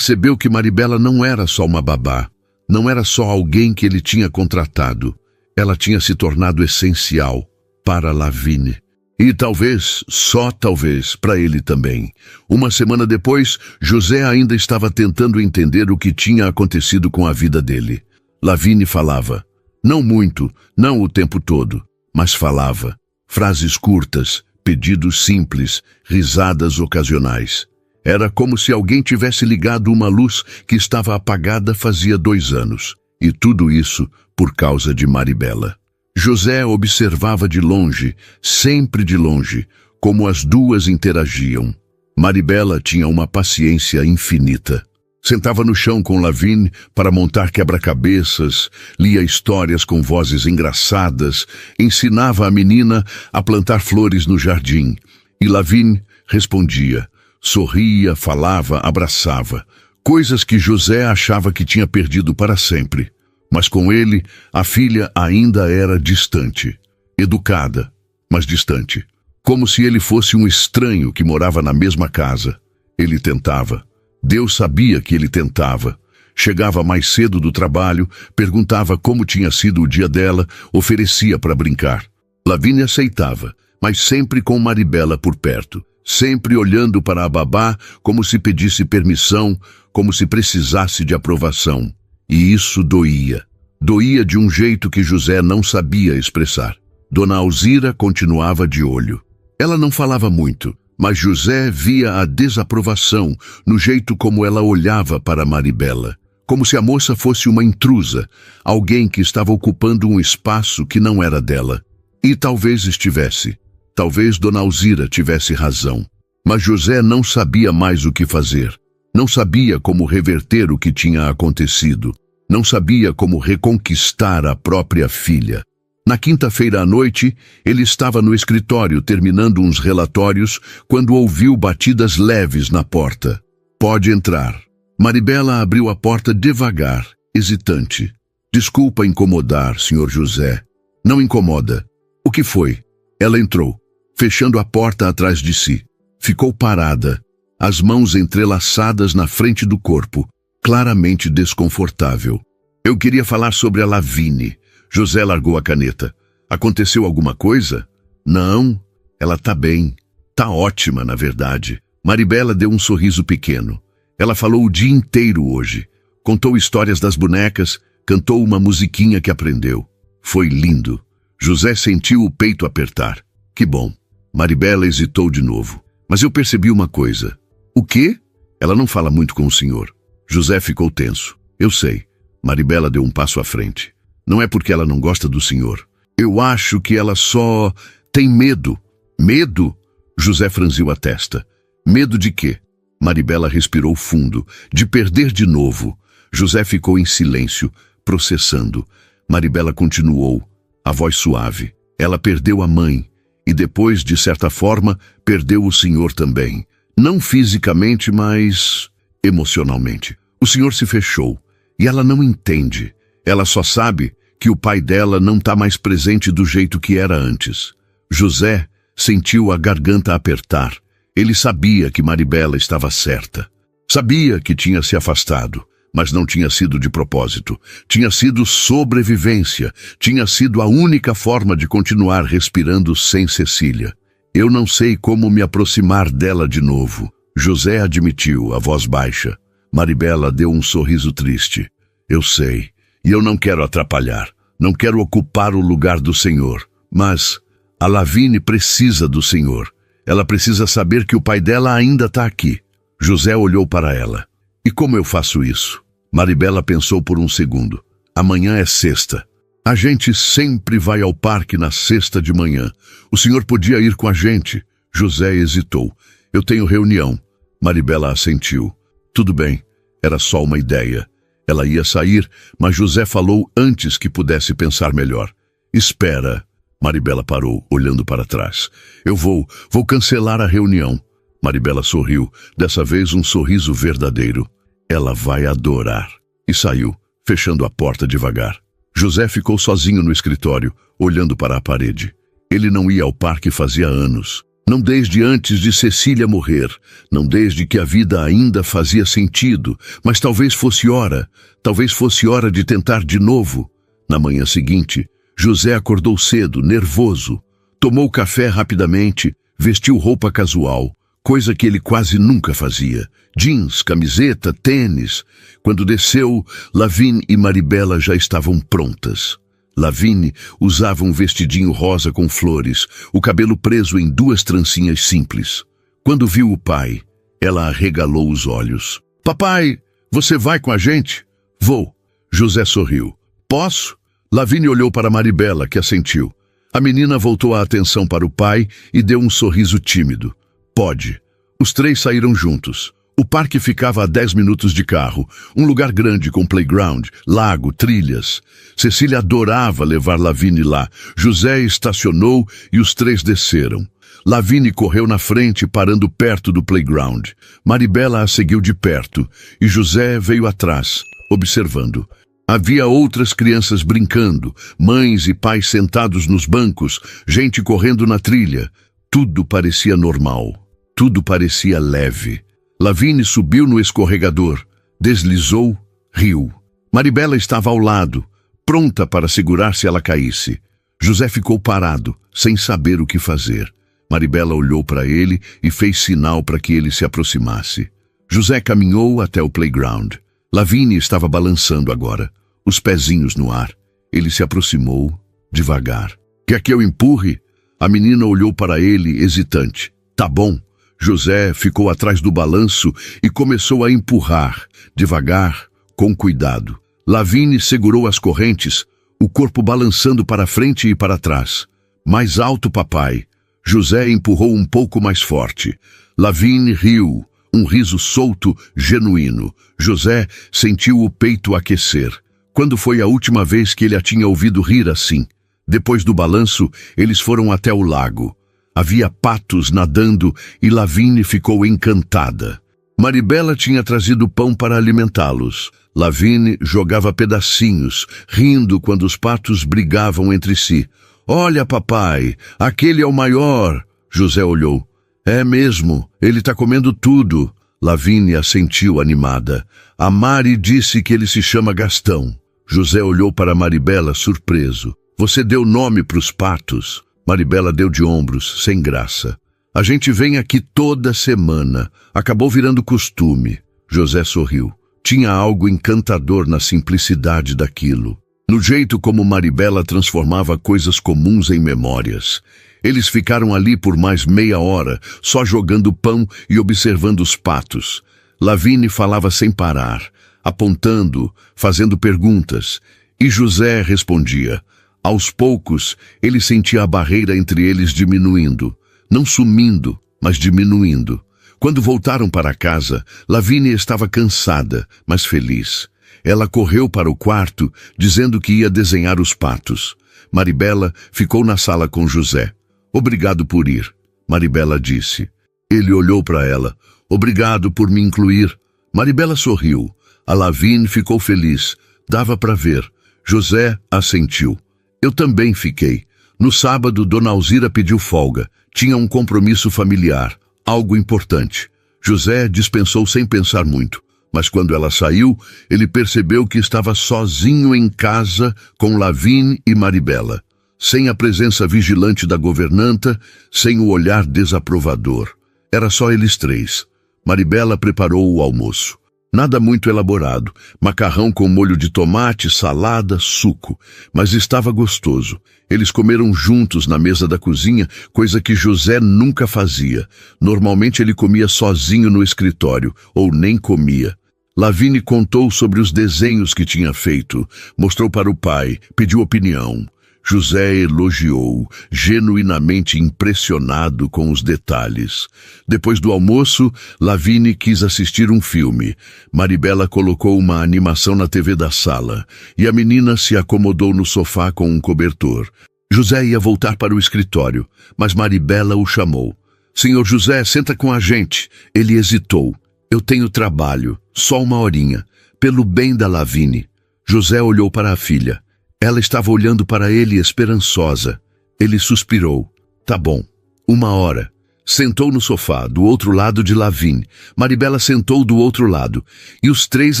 que Maribela não era só uma babá, não era só alguém que ele tinha contratado. Ela tinha se tornado essencial para Lavínia. E talvez, só talvez, para ele também. Uma semana depois, José ainda estava tentando entender o que tinha acontecido com a vida dele. Lavínia falava. Não muito, não o tempo todo, mas falava. Frases curtas, pedidos simples, risadas ocasionais. Era como se alguém tivesse ligado uma luz que estava apagada fazia 2 anos. E tudo isso por causa de Maribela. José observava de longe, sempre de longe, como as duas interagiam. Maribela tinha uma paciência infinita. Sentava no chão com Lavigne para montar quebra-cabeças, lia histórias com vozes engraçadas, ensinava a menina a plantar flores no jardim. E Lavigne respondia, sorria, falava, abraçava. Coisas que José achava que tinha perdido para sempre. Mas com ele, a filha ainda era distante. Educada, mas distante. Como se ele fosse um estranho que morava na mesma casa. Ele tentava. Deus sabia que ele tentava. Chegava mais cedo do trabalho, perguntava como tinha sido o dia dela, oferecia para brincar. Lavigne aceitava, mas sempre com Maribela por perto. Sempre olhando para a babá como se pedisse permissão, como se precisasse de aprovação. E isso doía. Doía de um jeito que José não sabia expressar. Dona Alzira continuava de olho. Ela não falava muito, mas José via a desaprovação no jeito como ela olhava para Maribela. Como se a moça fosse uma intrusa, alguém que estava ocupando um espaço que não era dela. E talvez estivesse. Talvez Dona Alzira tivesse razão. Mas José não sabia mais o que fazer. Não sabia como reverter o que tinha acontecido. Não sabia como reconquistar a própria filha. Na quinta-feira à noite, ele estava no escritório terminando uns relatórios quando ouviu batidas leves na porta. Pode entrar. Maribela abriu a porta devagar, hesitante. Desculpa incomodar, Sr. José. Não incomoda. O que foi? Ela entrou, fechando a porta atrás de si. Ficou parada, as mãos entrelaçadas na frente do corpo, claramente desconfortável. Eu queria falar sobre a Lavigne. José largou a caneta. Aconteceu alguma coisa? Não, ela tá bem. Tá ótima, na verdade. Maribela deu um sorriso pequeno. Ela falou o dia inteiro hoje. Contou histórias das bonecas, cantou uma musiquinha que aprendeu. Foi lindo. José sentiu o peito apertar. Que bom. Maribela hesitou de novo. Mas eu percebi uma coisa. O quê? Ela não fala muito com o senhor. José ficou tenso. Eu sei. Maribela deu um passo à frente. Não é porque ela não gosta do senhor. Eu acho que ela só tem medo. Medo? José franziu a testa. Medo de quê? Maribela respirou fundo. De perder de novo. José ficou em silêncio, processando. Maribela continuou, a voz suave. Ela perdeu a mãe. E depois, de certa forma, perdeu o senhor também. Não fisicamente, mas emocionalmente. O senhor se fechou. E ela não entende. Ela só sabe que o pai dela não está mais presente do jeito que era antes. José sentiu a garganta apertar. Ele sabia que Maribela estava certa. Sabia que tinha se afastado, mas não tinha sido de propósito. Tinha sido sobrevivência. Tinha sido a única forma de continuar respirando sem Cecília. Eu não sei como me aproximar dela de novo. José admitiu, a voz baixa. Maribela deu um sorriso triste. Eu sei. E eu não quero atrapalhar, não quero ocupar o lugar do senhor. Mas a Lavigne precisa do senhor. Ela precisa saber que o pai dela ainda está aqui. José olhou para ela. E como eu faço isso? Maribela pensou por um segundo. Amanhã é sexta. A gente sempre vai ao parque na sexta de manhã. O senhor podia ir com a gente. José hesitou. Eu tenho reunião. Maribela assentiu. Tudo bem. Era só uma ideia. Ela ia sair, mas José falou antes que pudesse pensar melhor. Espera. Maribela parou, olhando para trás. Eu vou cancelar a reunião. Maribela sorriu, dessa vez um sorriso verdadeiro. Ela vai adorar. E saiu, fechando a porta devagar. José ficou sozinho no escritório, olhando para a parede. Ele não ia ao parque fazia anos. Não desde antes de Cecília morrer, não desde que a vida ainda fazia sentido, mas talvez fosse hora de tentar de novo. Na manhã seguinte, José acordou cedo, nervoso. Tomou café rapidamente, vestiu roupa casual, coisa que ele quase nunca fazia. Jeans, camiseta, tênis. Quando desceu, Lavigne e Maribela já estavam prontas. Lavigne usava um vestidinho rosa com flores, o cabelo preso em 2 trancinhas simples. Quando viu o pai, ela arregalou os olhos. Papai, você vai com a gente? Vou. José sorriu. Posso? Lavigne olhou para Maribela, que assentiu. A menina voltou a atenção para o pai e deu um sorriso tímido. Pode. Os 3 saíram juntos. O parque ficava a 10 minutos de carro, um lugar grande com playground, lago, trilhas. Cecília adorava levar Lavínia lá. José estacionou e os três desceram. Lavínia correu na frente, parando perto do playground. Maribela a seguiu de perto e José veio atrás, observando. Havia outras crianças brincando, mães e pais sentados nos bancos, gente correndo na trilha. Tudo parecia normal, tudo parecia leve. Lavínia subiu no escorregador, deslizou, riu. Maribela estava ao lado, pronta para segurar se ela caísse. José ficou parado, sem saber o que fazer. Maribela olhou para ele e fez sinal para que ele se aproximasse. José caminhou até o playground. Lavínia estava balançando agora, os pezinhos no ar. Ele se aproximou, devagar. Quer que eu empurre? A menina olhou para ele, hesitante. Tá bom. José ficou atrás do balanço e começou a empurrar, devagar, com cuidado. Lavínia segurou as correntes, o corpo balançando para frente e para trás. Mais alto, papai. José empurrou um pouco mais forte. Lavínia riu, um riso solto, genuíno. José sentiu o peito aquecer. Quando foi a última vez que ele a tinha ouvido rir assim? Depois do balanço, eles foram até o lago. Havia patos nadando e Lavínia ficou encantada. Maribela tinha trazido pão para alimentá-los. Lavínia jogava pedacinhos, rindo quando os patos brigavam entre si. Olha, papai, aquele é o maior. José olhou. É mesmo, ele está comendo tudo. Lavínia assentiu animada. A Mari disse que ele se chama Gastão. José olhou para Maribela surpreso. Você deu nome para os patos? Maribela deu de ombros, sem graça. A gente vem aqui toda semana. Acabou virando costume. José sorriu. Tinha algo encantador na simplicidade daquilo. No jeito como Maribela transformava coisas comuns em memórias. Eles ficaram ali por mais meia hora, só jogando pão e observando os patos. Lavínia falava sem parar, apontando, fazendo perguntas. E José respondia. Aos poucos, ele sentia a barreira entre eles diminuindo. Não sumindo, mas diminuindo. Quando voltaram para casa, Lavínia estava cansada, mas feliz. Ela correu para o quarto, dizendo que ia desenhar os patos. Maribela ficou na sala com José. Obrigado por ir, Maribela disse. Ele olhou para ela. Obrigado por me incluir. Maribela sorriu. A Lavínia ficou feliz. Dava para ver. José assentiu. Eu também fiquei. No sábado, Dona Alzira pediu folga. Tinha um compromisso familiar, algo importante. José dispensou sem pensar muito. Mas quando ela saiu, ele percebeu que estava sozinho em casa com Lavínia e Maribela. Sem a presença vigilante da governanta, sem o olhar desaprovador. Era só eles três. Maribela preparou o almoço. Nada muito elaborado, macarrão com molho de tomate, salada, suco, mas estava gostoso. Eles comeram juntos na mesa da cozinha, coisa que José nunca fazia. Normalmente ele comia sozinho no escritório, ou nem comia. Lavínia contou sobre os desenhos que tinha feito, mostrou para o pai, pediu opinião. José elogiou, genuinamente impressionado com os detalhes. Depois do almoço, Lavínia quis assistir um filme. Maribela colocou uma animação na TV da sala, e a menina se acomodou no sofá com um cobertor. José ia voltar para o escritório, mas Maribela o chamou. Senhor José, senta com a gente. Ele hesitou. Eu tenho trabalho, só uma horinha, pelo bem da Lavínia. José olhou para a filha. Ela estava olhando para ele esperançosa. Ele suspirou. Tá bom. 1 hora. Sentou no sofá, do outro lado de Lavínia. Maribela sentou do outro lado, e os três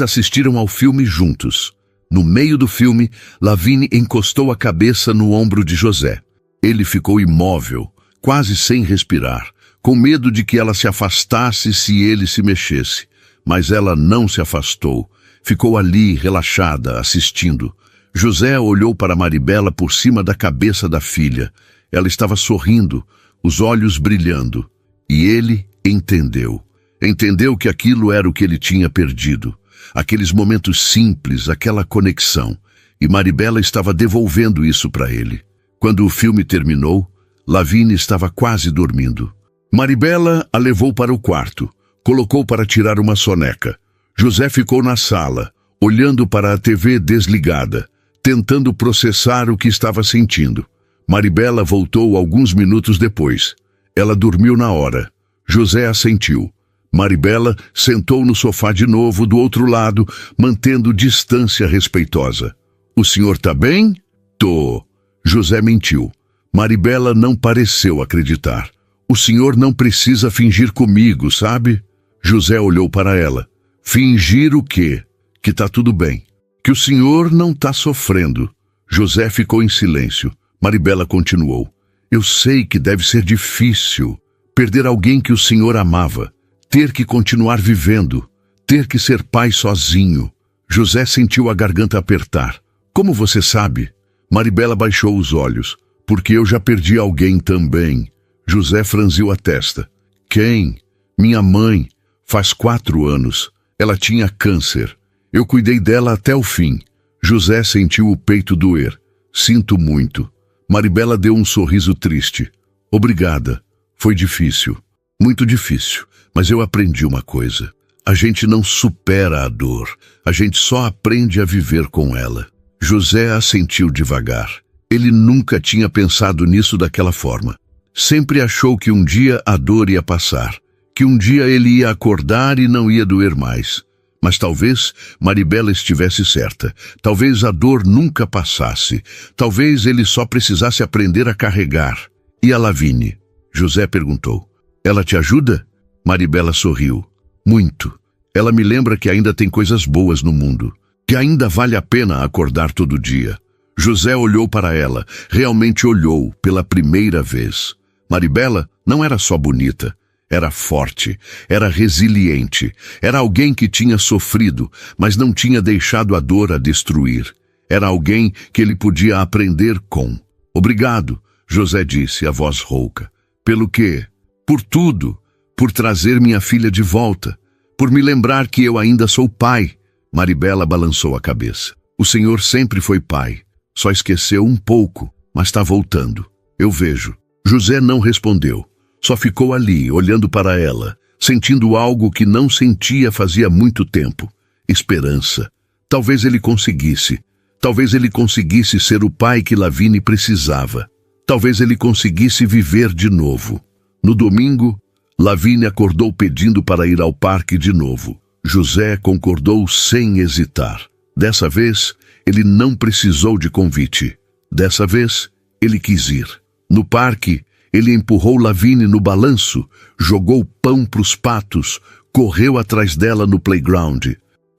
assistiram ao filme juntos. No meio do filme, Lavínia encostou a cabeça no ombro de José. Ele ficou imóvel, quase sem respirar, com medo de que ela se afastasse se ele se mexesse. Mas ela não se afastou. Ficou ali, relaxada, assistindo. José olhou para Maribela por cima da cabeça da filha. Ela estava sorrindo, os olhos brilhando. E ele entendeu. Entendeu que aquilo era o que ele tinha perdido. Aqueles momentos simples, aquela conexão. E Maribela estava devolvendo isso para ele. Quando o filme terminou, Lavínia estava quase dormindo. Maribela a levou para o quarto. Colocou para tirar uma soneca. José ficou na sala, olhando para a TV desligada, tentando processar o que estava sentindo. Maribela voltou alguns minutos depois. Ela dormiu na hora. José assentiu. Maribela sentou no sofá de novo do outro lado, mantendo distância respeitosa. "O senhor tá bem?" "Tô." José mentiu. Maribela não pareceu acreditar. "O senhor não precisa fingir comigo, sabe?" José olhou para ela. "Fingir o quê?" "Que tá tudo bem. Que o senhor não tá sofrendo." José ficou em silêncio. Maribela continuou. "Eu sei que deve ser difícil perder alguém que o senhor amava, ter que continuar vivendo, ter que ser pai sozinho." José sentiu a garganta apertar. "Como você sabe?" Maribela baixou os olhos. "Porque eu já perdi alguém também." José franziu a testa. "Quem?" "Minha mãe. Faz 4 anos. Ela tinha câncer. Eu cuidei dela até o fim." José sentiu o peito doer. "Sinto muito." Maribela deu um sorriso triste. "Obrigada. Foi difícil. Muito difícil. Mas eu aprendi uma coisa. A gente não supera a dor. A gente só aprende a viver com ela." José assentiu devagar. Ele nunca tinha pensado nisso daquela forma. Sempre achou que um dia a dor ia passar, que um dia ele ia acordar e não ia doer mais. Mas talvez Maribela estivesse certa. Talvez a dor nunca passasse. Talvez ele só precisasse aprender a carregar. "E a Lavínia?" José perguntou. "Ela te ajuda?" Maribela sorriu. "Muito. Ela me lembra que ainda tem coisas boas no mundo, que ainda vale a pena acordar todo dia." José olhou para ela, realmente olhou pela primeira vez. Maribela não era só bonita, era forte, era resiliente, era alguém que tinha sofrido, mas não tinha deixado a dor a destruir. Era alguém que ele podia aprender com. "Obrigado", José disse, a voz rouca. "Pelo quê?" "Por tudo. Por trazer minha filha de volta. Por me lembrar que eu ainda sou pai." Maribela balançou a cabeça. "O senhor sempre foi pai. Só esqueceu um pouco, mas está voltando. Eu vejo." José não respondeu. Só ficou ali, olhando para ela, sentindo algo que não sentia fazia muito tempo. Esperança. Talvez ele conseguisse. Talvez ele conseguisse ser o pai que Lavínia precisava. Talvez ele conseguisse viver de novo. No domingo, Lavínia acordou pedindo para ir ao parque de novo. José concordou sem hesitar. Dessa vez, ele não precisou de convite. Dessa vez, ele quis ir. No parque, ele empurrou Lavínia no balanço, jogou pão para os patos, correu atrás dela no playground.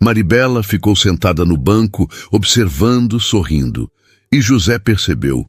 Maribela ficou sentada no banco, observando, sorrindo. E José percebeu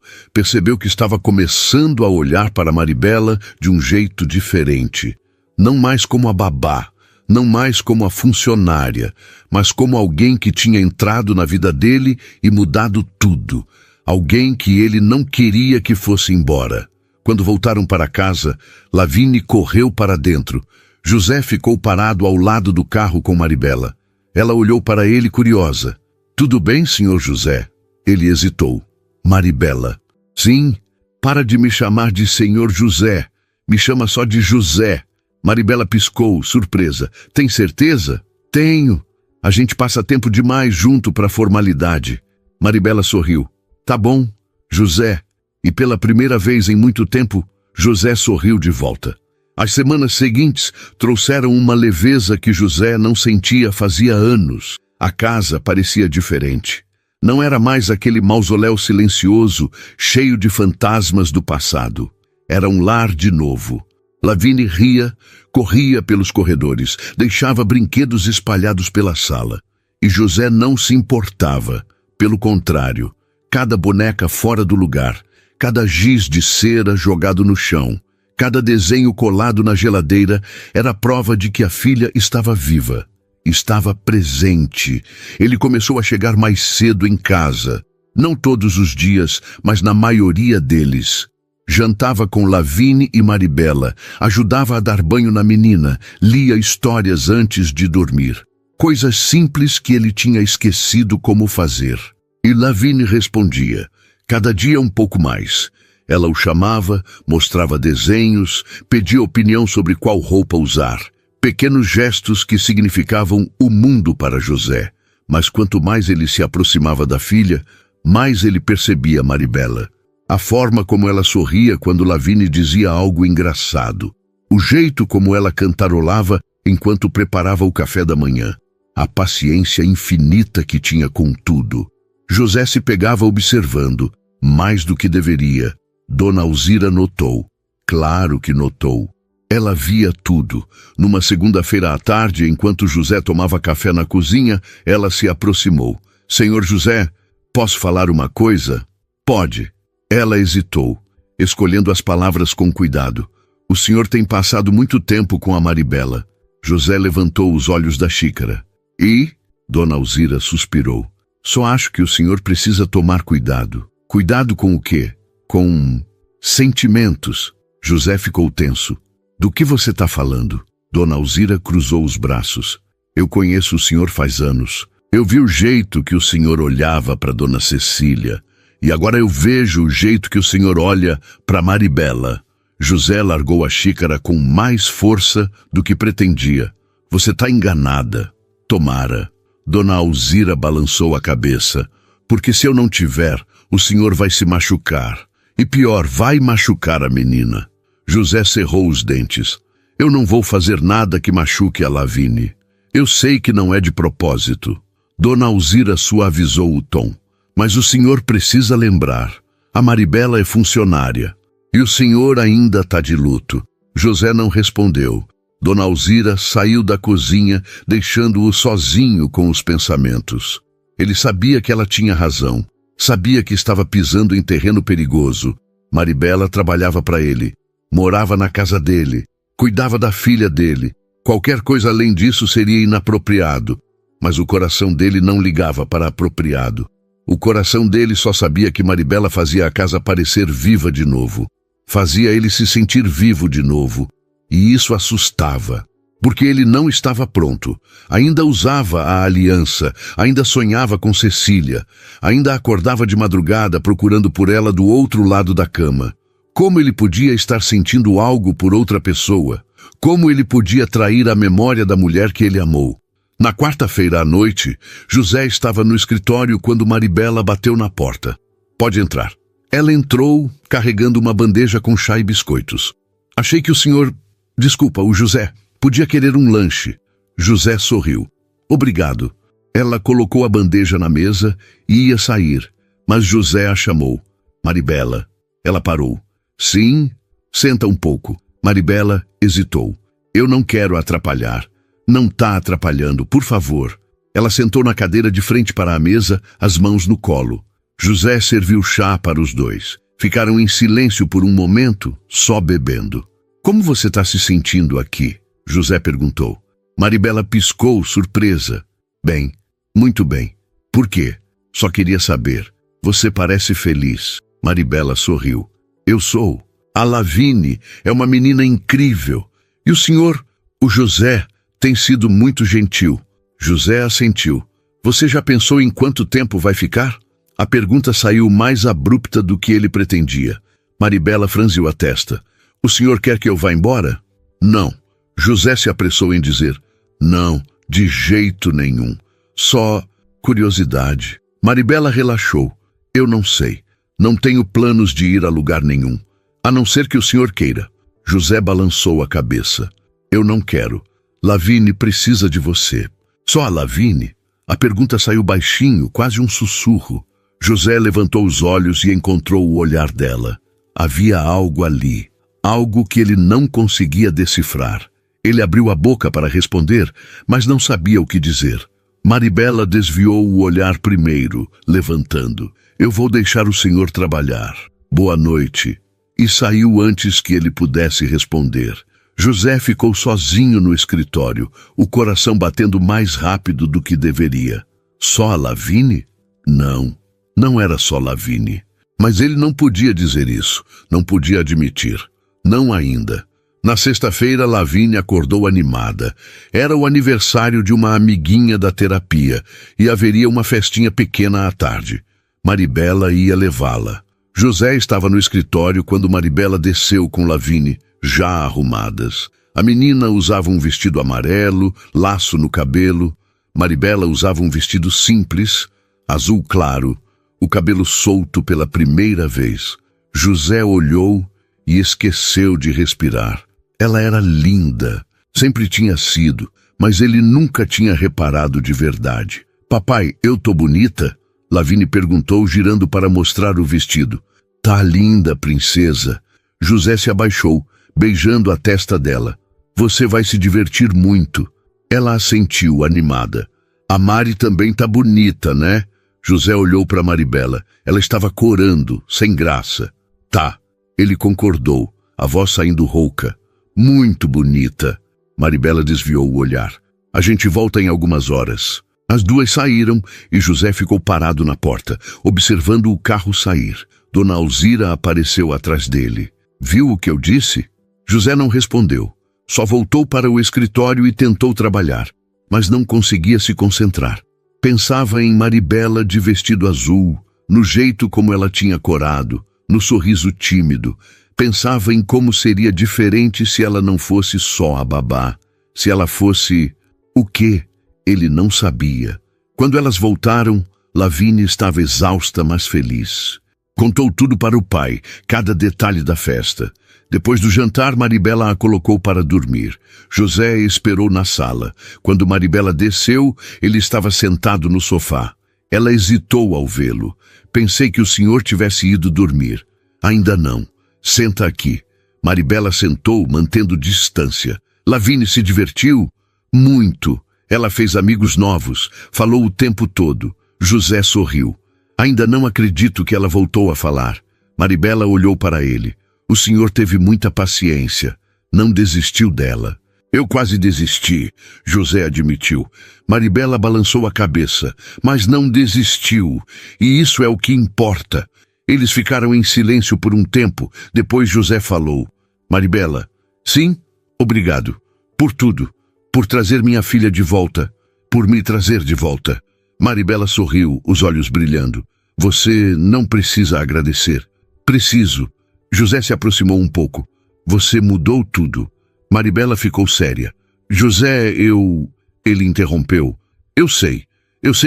que estava começando a olhar para Maribela de um jeito diferente. Não mais como a babá, não mais como a funcionária, mas como alguém que tinha entrado na vida dele e mudado tudo. Alguém que ele não queria que fosse embora. Quando voltaram para casa, Lavínia correu para dentro. José ficou parado ao lado do carro com Maribela. Ela olhou para ele curiosa. "Tudo bem, senhor José?" Ele hesitou. "Maribela." "Sim, para de me chamar de senhor José. Me chama só de José." Maribela piscou, surpresa. "Tem certeza?" "Tenho. A gente passa tempo demais junto para formalidade." Maribela sorriu. "Tá bom, José." E pela primeira vez em muito tempo, José sorriu de volta. As semanas seguintes trouxeram uma leveza que José não sentia fazia anos. A casa parecia diferente. Não era mais aquele mausoléu silencioso, cheio de fantasmas do passado. Era um lar de novo. Lavínia ria, corria pelos corredores, deixava brinquedos espalhados pela sala. E José não se importava. Pelo contrário, cada boneca fora do lugar, cada giz de cera jogado no chão, cada desenho colado na geladeira era prova de que a filha estava viva, estava presente. Ele começou a chegar mais cedo em casa. Não todos os dias, mas na maioria deles. Jantava com Lavínia e Maribela, ajudava a dar banho na menina, lia histórias antes de dormir. Coisas simples que ele tinha esquecido como fazer. E Lavínia respondia, cada dia um pouco mais. Ela o chamava, mostrava desenhos, pedia opinião sobre qual roupa usar, Pequenos gestos que significavam o mundo para José. Mas quanto mais ele se aproximava da filha, mais ele percebia Maribela. A forma como ela sorria quando Lavínia dizia algo engraçado. O jeito como ela cantarolava enquanto preparava o café da manhã. A paciência infinita que tinha com tudo. José se pegava observando, mais do que deveria. Dona Alzira notou. Claro que notou. Ela via tudo. Numa segunda-feira à tarde, enquanto José tomava café na cozinha, ela se aproximou. Senhor José, posso falar uma coisa? Pode. Ela hesitou, escolhendo as palavras com cuidado. O senhor tem passado muito tempo com a Maribela. José levantou os olhos da xícara. E? Dona Alzira suspirou. Só acho que o senhor precisa tomar cuidado. Cuidado com o quê? Com sentimentos. José ficou tenso. Do que você está falando? Dona Alzira cruzou os braços. Eu conheço o senhor faz anos. Eu vi o jeito que o senhor olhava para Dona Cecília. E agora eu vejo o jeito que o senhor olha para Maribela. José largou a xícara com mais força do que pretendia. Você está enganada. Tomara. Dona Alzira balançou a cabeça. Porque se eu não tiver, o senhor vai se machucar. E pior, vai machucar a menina. José cerrou os dentes. Eu não vou fazer nada que machuque a Lavínia. Eu sei que não é de propósito. Dona Alzira suavizou o tom. Mas o senhor precisa lembrar. A Maribela é funcionária. E o senhor ainda está de luto. José não respondeu. Dona Alzira saiu da cozinha, deixando-o sozinho com os pensamentos. Ele sabia que ela tinha razão. Sabia que estava pisando em terreno perigoso. Maribela trabalhava para ele. Morava na casa dele, cuidava da filha dele. Qualquer coisa além disso seria inapropriado. Mas o coração dele não ligava para apropriado. O coração dele só sabia que Maribela fazia a casa parecer viva de novo. Fazia ele se sentir vivo de novo. E isso assustava. Porque ele não estava pronto. Ainda usava a aliança, ainda sonhava com Cecília, ainda acordava de madrugada procurando por ela do outro lado da cama. Como ele podia estar sentindo algo por outra pessoa? Como ele podia trair a memória da mulher que ele amou? Na quarta-feira à noite, José estava no escritório quando Maribela bateu na porta. Pode entrar. Ela entrou, carregando uma bandeja com chá e biscoitos. Achei que o senhor... Desculpa, o José. Podia querer um lanche. José sorriu. Obrigado. Ela colocou a bandeja na mesa e ia sair, mas José a chamou. Maribela. Ela parou. Sim, senta um pouco. Maribela hesitou. Eu não quero atrapalhar. Não tá atrapalhando, por favor. Ela sentou na cadeira de frente para a mesa, as mãos no colo. José serviu chá para os dois. Ficaram em silêncio por um momento, só bebendo. Como você está se sentindo aqui? José perguntou. Maribela piscou, surpresa. Bem, muito bem. Por quê? Só queria saber. Você parece feliz. Maribela sorriu. Eu sou. A Lavínia é uma menina incrível. E o senhor, o José, tem sido muito gentil. José assentiu. Você já pensou em quanto tempo vai ficar? A pergunta saiu mais abrupta do que ele pretendia. Maribela franziu a testa. O senhor quer que eu vá embora? Não. José se apressou em dizer. Não, de jeito nenhum. Só curiosidade. Maribela relaxou. Eu não sei. Não tenho planos de ir a lugar nenhum. A não ser que o senhor queira. José balançou a cabeça. Eu não quero. Lavínia precisa de você. Só a Lavínia? A pergunta saiu baixinho, quase um sussurro. José levantou os olhos e encontrou o olhar dela. Havia algo ali. Algo que ele não conseguia decifrar. Ele abriu a boca para responder, mas não sabia o que dizer. Maribela desviou o olhar primeiro, levantando. Eu vou deixar o senhor trabalhar. Boa noite. E saiu antes que ele pudesse responder. José ficou sozinho no escritório, o coração batendo mais rápido do que deveria. Só a Lavínia? Não, não era só Lavínia. Mas ele não podia dizer isso, não podia admitir. Não ainda. Na sexta-feira, Lavínia acordou animada. Era o aniversário de uma amiguinha da terapia e haveria uma festinha pequena à tarde. Maribela ia levá-la. José estava no escritório quando Maribela desceu com Lavínia, já arrumadas. A menina usava um vestido amarelo, laço no cabelo. Maribela usava um vestido simples, azul claro, o cabelo solto pela primeira vez. José olhou e esqueceu de respirar. Ela era linda, sempre tinha sido, mas ele nunca tinha reparado de verdade. Papai, eu tô bonita? Lavínia perguntou, girando para mostrar o vestido. Tá linda, princesa. José se abaixou, beijando a testa dela. Você vai se divertir muito. Ela assentiu, animada. A Mari também tá bonita, né? José olhou para Maribela. Ela estava corando, sem graça. Tá. Ele concordou, a voz saindo rouca. Muito bonita. Maribela desviou o olhar. A gente volta em algumas horas. As duas saíram e José ficou parado na porta, observando o carro sair. Dona Alzira apareceu atrás dele. Viu o que eu disse? José não respondeu. Só voltou para o escritório e tentou trabalhar, mas não conseguia se concentrar. Pensava em Maribela de vestido azul, no jeito como ela tinha corado, no sorriso tímido. Pensava em como seria diferente se ela não fosse só a babá. Se ela fosse... o quê? Ele não sabia. Quando elas voltaram, Lavínia estava exausta, mas feliz. Contou tudo para o pai, cada detalhe da festa. Depois do jantar, Maribela a colocou para dormir. José esperou na sala. Quando Maribela desceu, ele estava sentado no sofá. Ela hesitou ao vê-lo. Pensei que o senhor tivesse ido dormir. Ainda não. Senta aqui. Maribela sentou, mantendo distância. Lavínia se divertiu? Muito. Ela fez amigos novos, falou o tempo todo. José sorriu. Ainda não acredito que ela voltou a falar. Maribela olhou para ele. O senhor teve muita paciência. Não desistiu dela. Eu quase desisti, José admitiu. Maribela balançou a cabeça, mas não desistiu. E isso é o que importa. Eles ficaram em silêncio por um tempo. Depois José falou. Maribela, sim, obrigado. Por tudo. Por trazer minha filha de volta. Por me trazer de volta. Maribela sorriu, os olhos brilhando. Você não precisa agradecer. Preciso. José se aproximou um pouco. Você mudou tudo. Maribela ficou séria. José, Ele interrompeu. Eu sei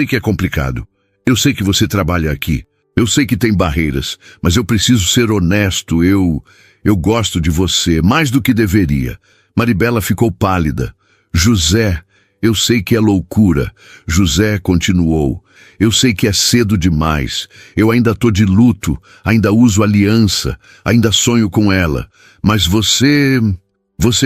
que é complicado. Eu sei que você trabalha aqui. Eu sei que tem barreiras, mas eu preciso ser honesto. Eu gosto de você, mais do que deveria. Maribela ficou pálida. José, eu sei que é loucura. José continuou. Eu sei que é cedo demais. Eu ainda tô de luto, ainda uso aliança, ainda sonho com ela. Mas você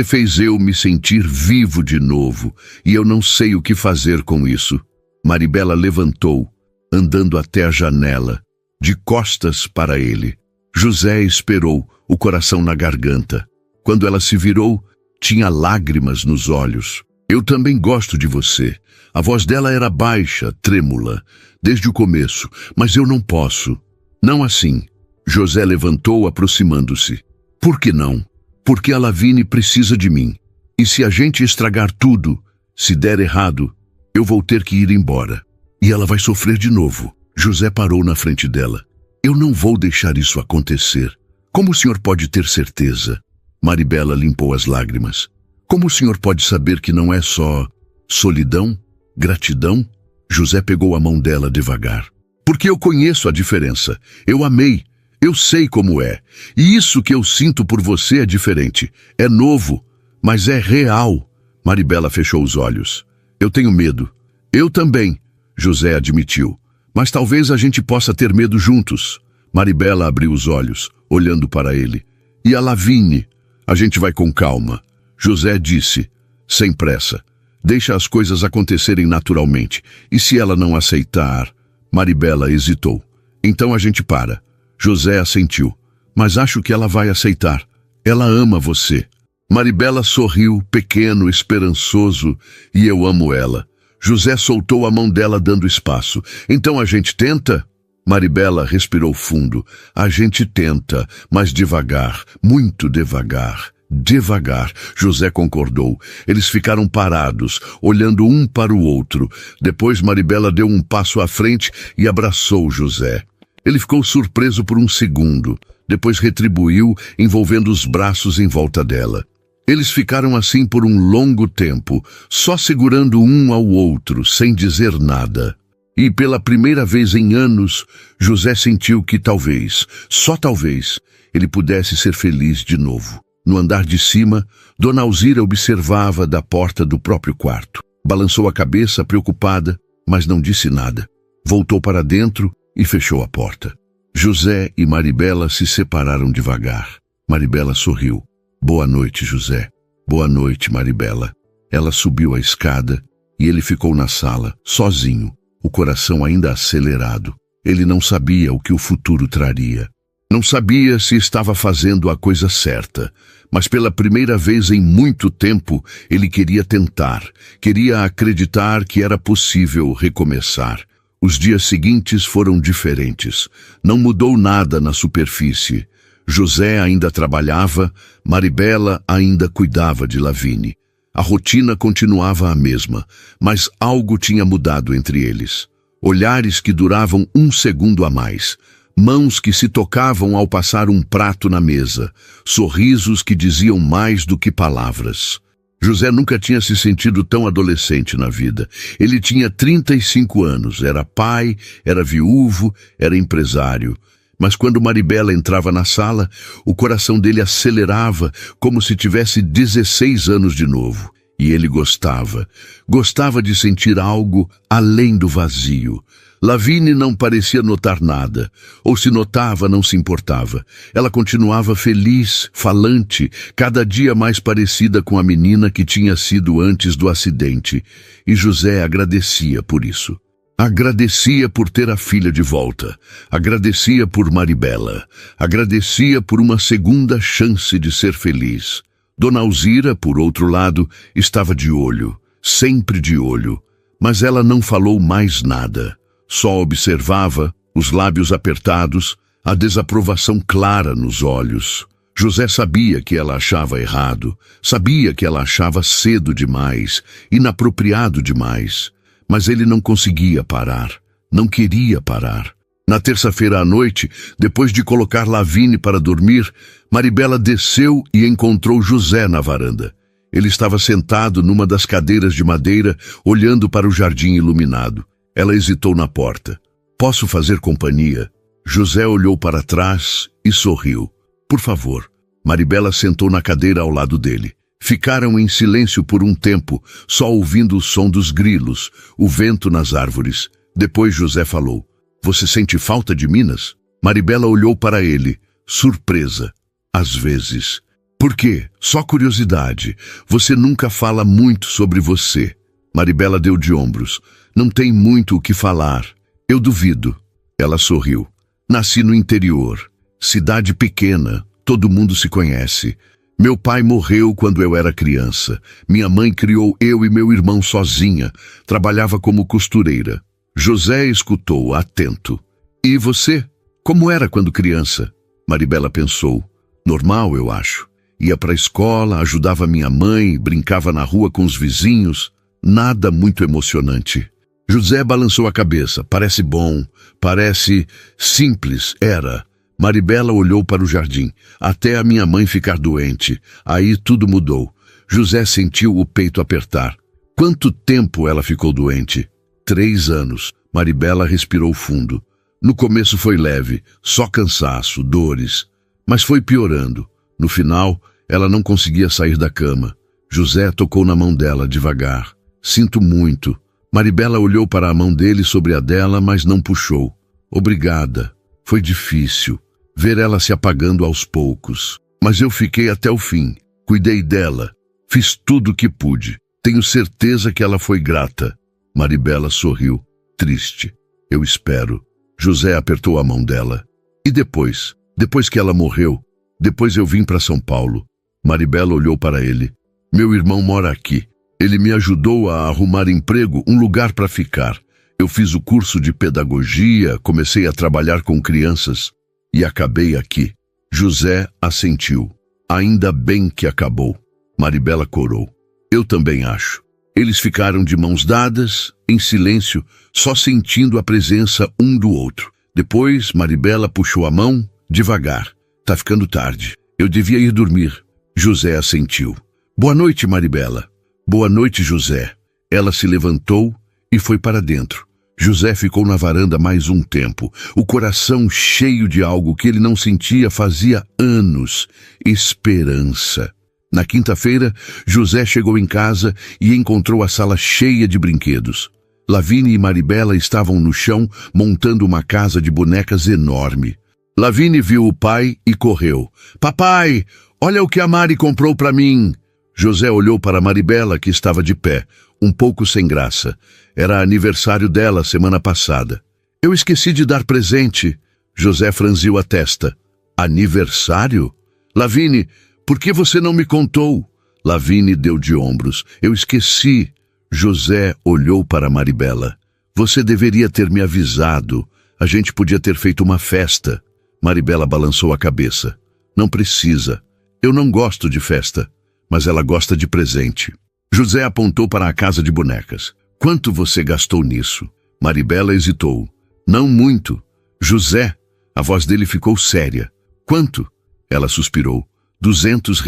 fez eu me sentir vivo de novo, e eu não sei o que fazer com isso. Maribela levantou, andando até a janela, de costas para ele. José esperou, o coração na garganta. Quando ela se virou, tinha lágrimas nos olhos. Eu também gosto de você. A voz dela era baixa, trêmula, desde o começo, mas eu não posso. Não assim. José levantou, aproximando-se. Por que não? Porque a Lavínia precisa de mim. E se a gente estragar tudo, se der errado, eu vou ter que ir embora. E ela vai sofrer de novo. José parou na frente dela. Eu não vou deixar isso acontecer. Como o senhor pode ter certeza? Maribela limpou as lágrimas. Como o senhor pode saber que não é só solidão, gratidão? José pegou a mão dela devagar. Porque eu conheço a diferença. Eu amei. Eu sei como é. E isso que eu sinto por você é diferente. É novo, mas é real. Maribela fechou os olhos. Eu tenho medo. Eu também, José admitiu. Mas talvez a gente possa ter medo juntos. Maribela abriu os olhos, olhando para ele. E a Lavínia? A gente vai com calma. José disse, sem pressa. Deixa as coisas acontecerem naturalmente. E se ela não aceitar? Maribela hesitou. Então a gente para. José assentiu. Mas acho que ela vai aceitar. Ela ama você. Maribela sorriu, pequeno, esperançoso, e eu amo ela. José soltou a mão dela, dando espaço. Então a gente tenta? Maribela respirou fundo. A gente tenta, mas devagar, muito devagar. Devagar, José concordou. Eles ficaram parados, olhando um para o outro. Depois Maribela deu um passo à frente e abraçou José. Ele ficou surpreso por um segundo. Depois retribuiu, envolvendo os braços em volta dela. Eles ficaram assim por um longo tempo, só segurando um ao outro, sem dizer nada. E pela primeira vez em anos, José sentiu que talvez, só talvez, ele pudesse ser feliz de novo. No andar de cima, Dona Alzira observava da porta do próprio quarto. Balançou a cabeça, preocupada, mas não disse nada. Voltou para dentro e fechou a porta. José e Maribela se separaram devagar. Maribela sorriu. Boa noite, José. Boa noite, Maribela. Ela subiu a escada e ele ficou na sala, sozinho, o coração ainda acelerado. Ele não sabia o que o futuro traria. Não sabia se estava fazendo a coisa certa, mas pela primeira vez em muito tempo ele queria tentar, queria acreditar que era possível recomeçar. Os dias seguintes foram diferentes. Não mudou nada na superfície. José ainda trabalhava, Maribela ainda cuidava de Lavínia. A rotina continuava a mesma, mas algo tinha mudado entre eles. Olhares que duravam um segundo a mais, mãos que se tocavam ao passar um prato na mesa, sorrisos que diziam mais do que palavras. José nunca tinha se sentido tão adolescente na vida. Ele tinha 35 anos, era pai, era viúvo, era empresário. Mas quando Maribela entrava na sala, o coração dele acelerava como se tivesse 16 anos de novo. E ele gostava de sentir algo além do vazio. Lavínia não parecia notar nada, ou se notava, não se importava. Ela continuava feliz, falante, cada dia mais parecida com a menina que tinha sido antes do acidente, e José agradecia por isso. Agradecia por ter a filha de volta, agradecia por Maribela, agradecia por uma segunda chance de ser feliz. Dona Alzira, por outro lado, estava de olho, sempre de olho, mas ela não falou mais nada. Só observava, os lábios apertados, a desaprovação clara nos olhos. José sabia que ela achava errado, sabia que ela achava cedo demais, inapropriado demais, mas ele não conseguia parar, não queria parar. Na terça-feira à noite, depois de colocar Lavínia para dormir, Maribela desceu e encontrou José na varanda. Ele estava sentado numa das cadeiras de madeira, olhando para o jardim iluminado. Ela hesitou na porta. Posso fazer companhia? José olhou para trás e sorriu. Por favor. Maribela sentou na cadeira ao lado dele. Ficaram em silêncio por um tempo, só ouvindo o som dos grilos, o vento nas árvores. Depois José falou. Você sente falta de Minas? Maribela olhou para ele, surpresa. Às vezes. Por quê? Só curiosidade. Você nunca fala muito sobre você. Maribela deu de ombros. Não tem muito o que falar. Eu duvido. Ela sorriu. Nasci no interior. Cidade pequena. Todo mundo se conhece. Meu pai morreu quando eu era criança. Minha mãe criou eu e meu irmão sozinha. Trabalhava como costureira. José escutou, atento. E você? Como era quando criança? Maribela pensou. Normal, eu acho. Ia para a escola, ajudava minha mãe, brincava na rua com os vizinhos. Nada muito emocionante. José balançou a cabeça. Parece bom, parece simples, era. Maribela olhou para o jardim. Até a minha mãe ficar doente. Aí tudo mudou. José sentiu o peito apertar. Quanto tempo ela ficou doente? 3 anos. Maribela respirou fundo. No começo foi leve, só cansaço, dores. Mas foi piorando. No final, ela não conseguia sair da cama. José tocou na mão dela devagar. Sinto muito. Maribela olhou para a mão dele sobre a dela, mas não puxou. Obrigada. Foi difícil. Ver ela se apagando aos poucos. Mas eu fiquei até o fim. Cuidei dela. Fiz tudo o que pude. Tenho certeza que ela foi grata. Maribela sorriu. Triste. Eu espero. José apertou a mão dela. E depois? Depois que ela morreu? Depois eu vim para São Paulo. Maribela olhou para ele. Meu irmão mora aqui. Ele me ajudou a arrumar emprego, um lugar para ficar. Eu fiz o curso de pedagogia, comecei a trabalhar com crianças e acabei aqui. José assentiu. Ainda bem que acabou. Maribela corou. Eu também acho. Eles ficaram de mãos dadas, em silêncio, só sentindo a presença um do outro. Depois, Maribela puxou a mão, devagar. Tá ficando tarde. Eu devia ir dormir. José assentiu. Boa noite, Maribela. Boa noite, José. Ela se levantou e foi para dentro. José ficou na varanda mais um tempo, o coração cheio de algo que ele não sentia fazia anos. Esperança. Na quinta-feira, José chegou em casa e encontrou a sala cheia de brinquedos. Lavínia e Maribela estavam no chão montando uma casa de bonecas enorme. Lavínia viu o pai e correu. Papai, olha o que a Mari comprou para mim. José olhou para Maribela, que estava de pé, um pouco sem graça. Era aniversário dela semana passada. Eu esqueci de dar presente. José franziu a testa. Aniversário? Lavínia, por que você não me contou? Lavínia deu de ombros. Eu esqueci. José olhou para Maribela. Você deveria ter me avisado. A gente podia ter feito uma festa. Maribela balançou a cabeça. Não precisa. Eu não gosto de festa, mas ela gosta de presente. José apontou para a casa de bonecas. Quanto você gastou nisso? Maribela hesitou. Não muito. José, a voz dele ficou séria. Quanto? Ela suspirou. R$ 200.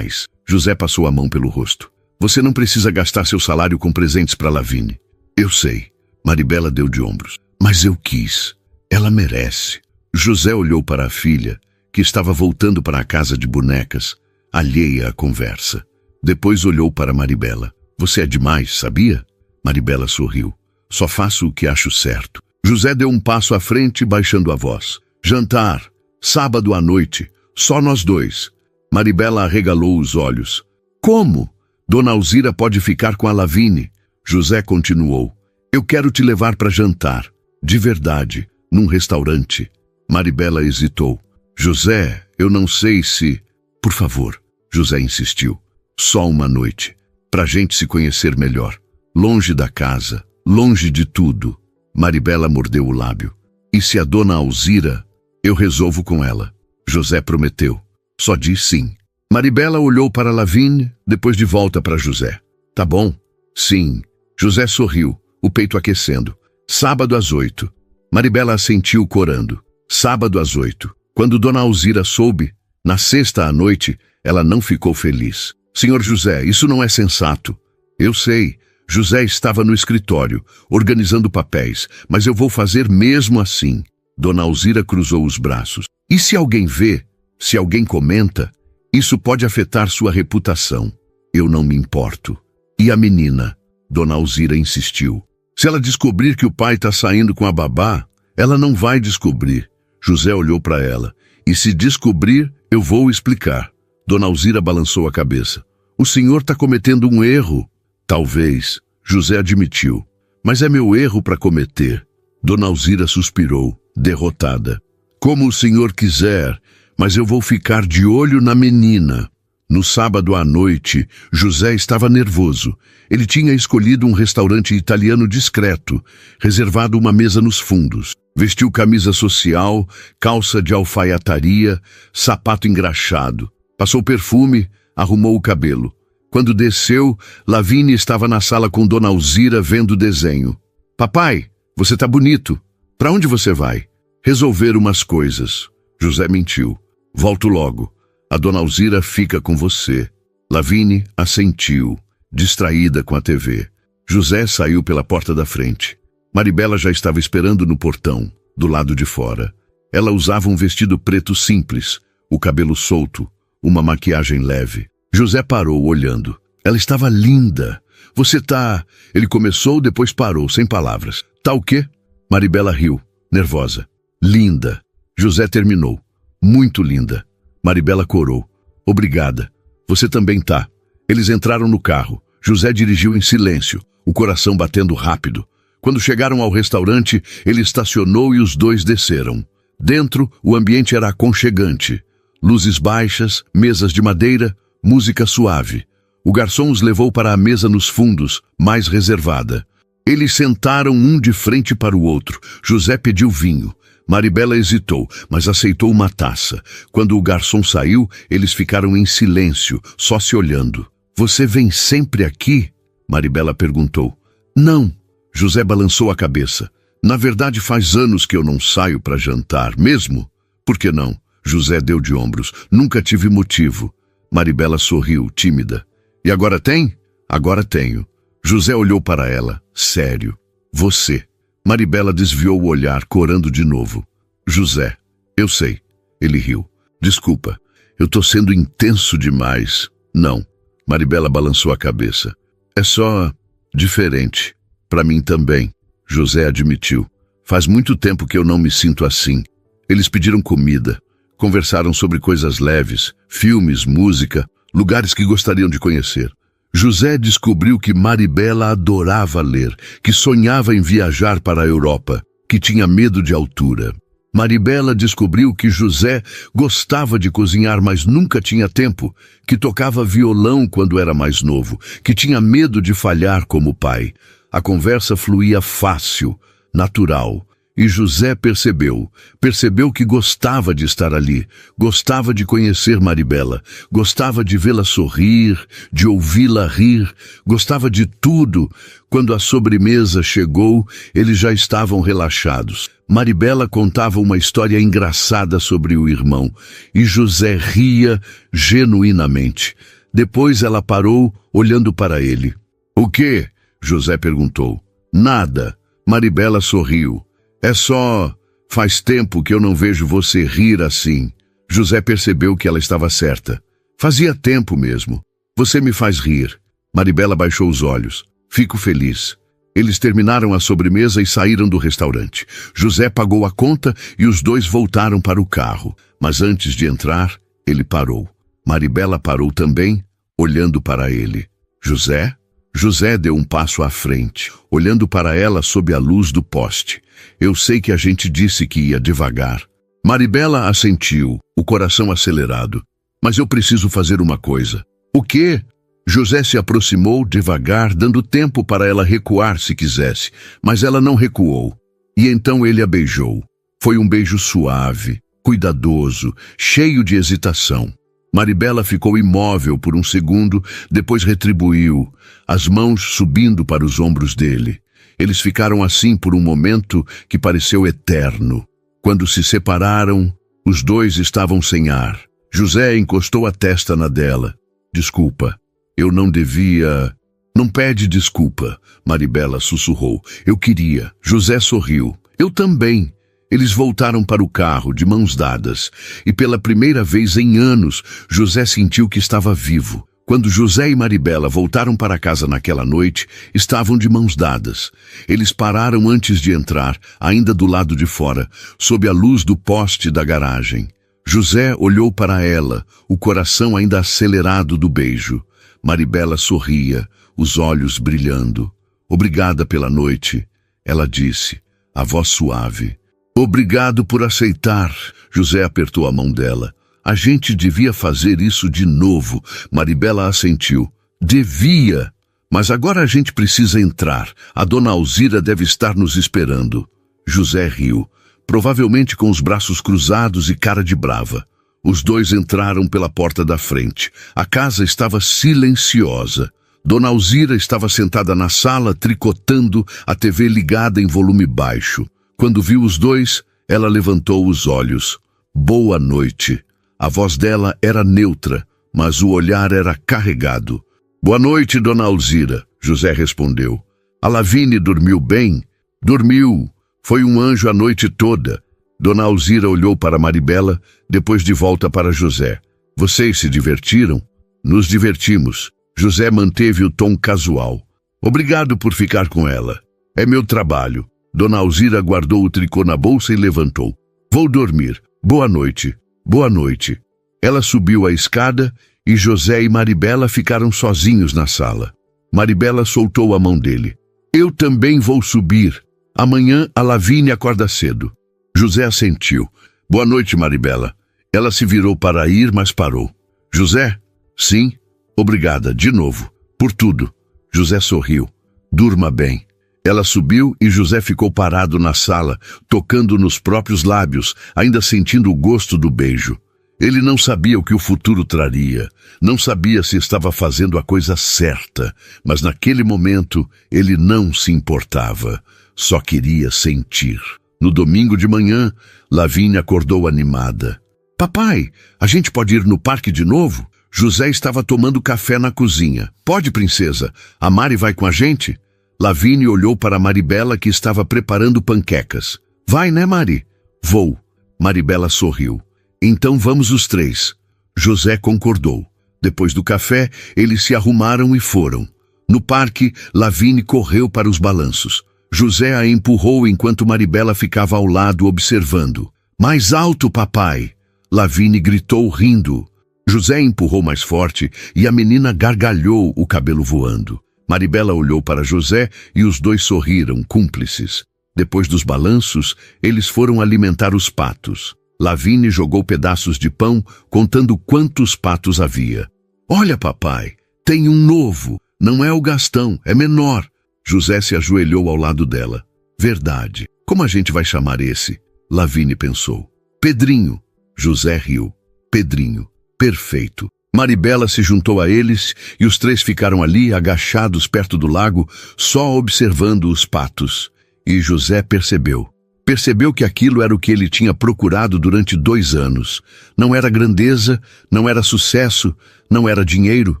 José passou a mão pelo rosto. Você não precisa gastar seu salário com presentes para Lavínia. Eu sei. Maribela deu de ombros. Mas eu quis. Ela merece. José olhou para a filha, que estava voltando para a casa de bonecas, alheia à conversa. Depois olhou para Maribela. Você é demais, sabia? Maribela sorriu. Só faço o que acho certo. José deu um passo à frente, baixando a voz. Jantar. Sábado à noite. Só nós dois. Maribela arregalou os olhos. Como? Dona Alzira pode ficar com a Lavínia. José continuou. Eu quero te levar para jantar. De verdade. Num restaurante. Maribela hesitou. José, eu não sei se... Por favor. José insistiu. Só uma noite. Pra gente se conhecer melhor. Longe da casa. Longe de tudo. Maribela mordeu o lábio. E se a dona Alzira... Eu resolvo com ela. José prometeu. Só diz sim. Maribela olhou para Lavínia, depois de volta para José. Tá bom? Sim. José sorriu, o peito aquecendo. Sábado às 8. Maribela assentiu corando. Sábado às 8. Quando dona Alzira soube, na sexta à noite, ela não ficou feliz. Senhor José, isso não é sensato. Eu sei. José estava no escritório, organizando papéis, mas eu vou fazer mesmo assim. Dona Alzira cruzou os braços. E se alguém vê? Se alguém comenta? Isso pode afetar sua reputação. Eu não me importo. E a menina? Dona Alzira insistiu. Se ela descobrir que o pai está saindo com a babá, ela não vai descobrir. José olhou para ela. E se descobrir, eu vou explicar. Dona Alzira balançou a cabeça. O senhor está cometendo um erro. Talvez. José admitiu. Mas é meu erro para cometer. Dona Alzira suspirou, derrotada. Como o senhor quiser, mas eu vou ficar de olho na menina. No sábado à noite, José estava nervoso. Ele tinha escolhido um restaurante italiano discreto, reservado uma mesa nos fundos. Vestiu camisa social, calça de alfaiataria, sapato engraxado. Passou perfume, arrumou o cabelo. Quando desceu, Lavínia estava na sala com Dona Alzira vendo desenho. Papai, você tá bonito. Para onde você vai? Resolver umas coisas. José mentiu. Volto logo. A Dona Alzira fica com você. Lavínia assentiu, distraída com a TV. José saiu pela porta da frente. Maribela já estava esperando no portão, do lado de fora. Ela usava um vestido preto simples, o cabelo solto, uma maquiagem leve. José parou olhando. Ela estava linda. Você tá... Ele começou, depois parou, sem palavras. Tá o quê? Maribela riu, nervosa. Linda. José terminou. Muito linda. Maribela corou. Obrigada. Você também tá. Eles entraram no carro. José dirigiu em silêncio, o coração batendo rápido. Quando chegaram ao restaurante, ele estacionou e os dois desceram. Dentro, o ambiente era aconchegante. Luzes baixas, mesas de madeira, música suave. O garçom os levou para a mesa nos fundos, mais reservada. Eles sentaram um de frente para o outro. José pediu vinho. Maribela hesitou, mas aceitou uma taça. Quando o garçom saiu, eles ficaram em silêncio, só se olhando. Você vem sempre aqui? Maribela perguntou. Não. José balançou a cabeça. Na verdade, faz anos que eu não saio para jantar, mesmo? Por que não? José deu de ombros. Nunca tive motivo. Maribela sorriu, tímida. E agora tem? Agora tenho. José olhou para ela, sério. Você. Maribela desviou o olhar, corando de novo. José, eu sei. Ele riu. Desculpa, eu tô sendo intenso demais. Não. Maribela balançou a cabeça. É só diferente. Para mim também. José admitiu. Faz muito tempo que eu não me sinto assim. Eles pediram comida. Conversaram sobre coisas leves, filmes, música, lugares que gostariam de conhecer. José descobriu que Maribela adorava ler, que sonhava em viajar para a Europa, que tinha medo de altura. Maribela descobriu que José gostava de cozinhar, mas nunca tinha tempo, que tocava violão quando era mais novo, que tinha medo de falhar como pai. A conversa fluía fácil, natural. E José percebeu que gostava de estar ali, gostava de conhecer Maribela, gostava de vê-la sorrir, de ouvi-la rir, gostava de tudo. Quando a sobremesa chegou, eles já estavam relaxados. Maribela contava uma história engraçada sobre o irmão, e José ria genuinamente. Depois ela parou, olhando para ele. "O quê?" José perguntou. "Nada." Maribela sorriu. "É só... faz tempo que eu não vejo você rir assim." José percebeu que ela estava certa. "Fazia tempo mesmo. Você me faz rir." Maribela baixou os olhos. "Fico feliz." Eles terminaram a sobremesa e saíram do restaurante. José pagou a conta e os dois voltaram para o carro. Mas antes de entrar, ele parou. Maribela parou também, olhando para ele. "José?" José deu um passo à frente, olhando para ela sob a luz do poste. "Eu sei que a gente disse que ia devagar." Maribela assentiu, o coração acelerado. "Mas eu preciso fazer uma coisa." "O quê?" José se aproximou devagar, dando tempo para ela recuar se quisesse, mas ela não recuou. E então ele a beijou. Foi um beijo suave, cuidadoso, cheio de hesitação. Maribela ficou imóvel por um segundo, depois retribuiu, as mãos subindo para os ombros dele. Eles ficaram assim por um momento que pareceu eterno. Quando se separaram, os dois estavam sem ar. José encostou a testa na dela. "Desculpa, eu não devia..." "Não pede desculpa", Maribela sussurrou. "Eu queria." José sorriu. "Eu também." Eles voltaram para o carro, de mãos dadas, e pela primeira vez em anos, José sentiu que estava vivo. Quando José e Maribela voltaram para casa naquela noite, estavam de mãos dadas. Eles pararam antes de entrar, ainda do lado de fora, sob a luz do poste da garagem. José olhou para ela, o coração ainda acelerado do beijo. Maribela sorria, os olhos brilhando. "Obrigada pela noite", ela disse, a voz suave. "Obrigado por aceitar." José apertou a mão dela. "A gente devia fazer isso de novo." Maribela assentiu. "Devia. Mas agora a gente precisa entrar. A dona Alzira deve estar nos esperando." José riu, provavelmente com os braços cruzados e cara de brava. Os dois entraram pela porta da frente. A casa estava silenciosa. Dona Alzira estava sentada na sala, tricotando, a TV ligada em volume baixo. Quando viu os dois, ela levantou os olhos. "Boa noite." A voz dela era neutra, mas o olhar era carregado. "Boa noite, dona Alzira", José respondeu. "A Lavínia dormiu bem?" "Dormiu. Foi um anjo a noite toda." Dona Alzira olhou para Maribela, depois de volta para José. "Vocês se divertiram?" "Nos divertimos." José manteve o tom casual. "Obrigado por ficar com ela. É meu trabalho." Dona Alzira guardou o tricô na bolsa e levantou. "Vou dormir. Boa noite." "Boa noite." Ela subiu a escada e José e Maribela ficaram sozinhos na sala. Maribela soltou a mão dele. "Eu também vou subir. Amanhã a Lavínia acorda cedo." José assentiu. "Boa noite, Maribela." Ela se virou para ir, mas parou. "José?" "Sim." "Obrigada, de novo. Por tudo." José sorriu. "Durma bem." Ela subiu e José ficou parado na sala, tocando nos próprios lábios, ainda sentindo o gosto do beijo. Ele não sabia o que o futuro traria, não sabia se estava fazendo a coisa certa, mas naquele momento ele não se importava, só queria sentir. No domingo de manhã, Lavínia acordou animada. "Papai, a gente pode ir no parque de novo?" José estava tomando café na cozinha. Pode, princesa? A Mari vai com a gente? Lavínia olhou para Maribela, que estava preparando panquecas. Vai, né, Mari? Vou. Maribela sorriu. Então vamos os três. José concordou. Depois do café, eles se arrumaram e foram. No parque, Lavínia correu para os balanços. José a empurrou enquanto Maribela ficava ao lado observando. Mais alto, papai! Lavínia gritou rindo. José empurrou mais forte e a menina gargalhou, o cabelo voando. Maribela olhou para José e os dois sorriram, cúmplices. Depois dos balanços, eles foram alimentar os patos. Lavínia jogou pedaços de pão, contando quantos patos havia. Olha, papai, tem um novo. Não é o Gastão, é menor. José se ajoelhou ao lado dela. Verdade. Como a gente vai chamar esse? Lavínia pensou. Pedrinho. José riu. Pedrinho. Perfeito. Maribela se juntou a eles e os três ficaram ali, agachados perto do lago, só observando os patos. E José percebeu. Percebeu que aquilo era o que ele tinha procurado durante 2 anos. Não era grandeza, não era sucesso, não era dinheiro.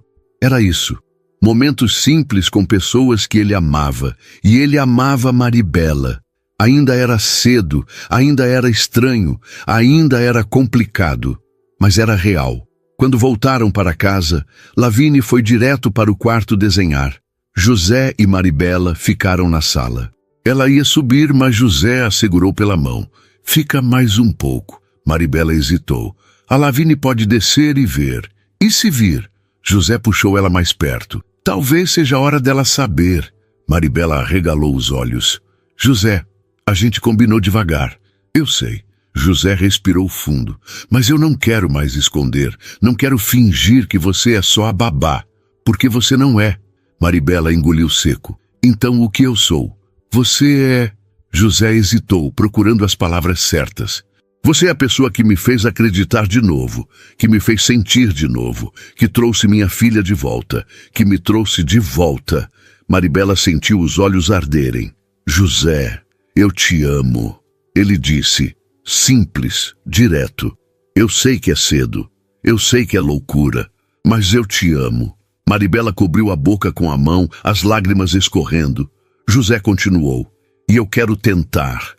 Era isso. Momentos simples com pessoas que ele amava. E ele amava Maribela. Ainda era cedo, ainda era estranho, ainda era complicado. Mas era real. Quando voltaram para casa, Lavínia foi direto para o quarto desenhar. José e Maribela ficaram na sala. Ela ia subir, mas José a segurou pela mão. Fica mais um pouco. Maribela hesitou. A Lavínia pode descer e ver. E se vir? José puxou ela mais perto. Talvez seja a hora dela saber. Maribela arregalou os olhos. José, a gente combinou devagar. Eu sei. José respirou fundo. Mas eu não quero mais esconder. Não quero fingir que você é só a babá. Porque você não é. Maribela engoliu seco. Então o que eu sou? Você é... José hesitou, procurando as palavras certas. Você é a pessoa que me fez acreditar de novo, que me fez sentir de novo, que trouxe minha filha de volta, que me trouxe de volta. Maribela sentiu os olhos arderem. José, eu te amo. Ele disse, simples, direto. Eu sei que é cedo, eu sei que é loucura, mas eu te amo. Maribela cobriu a boca com a mão, as lágrimas escorrendo. José continuou, e eu quero tentar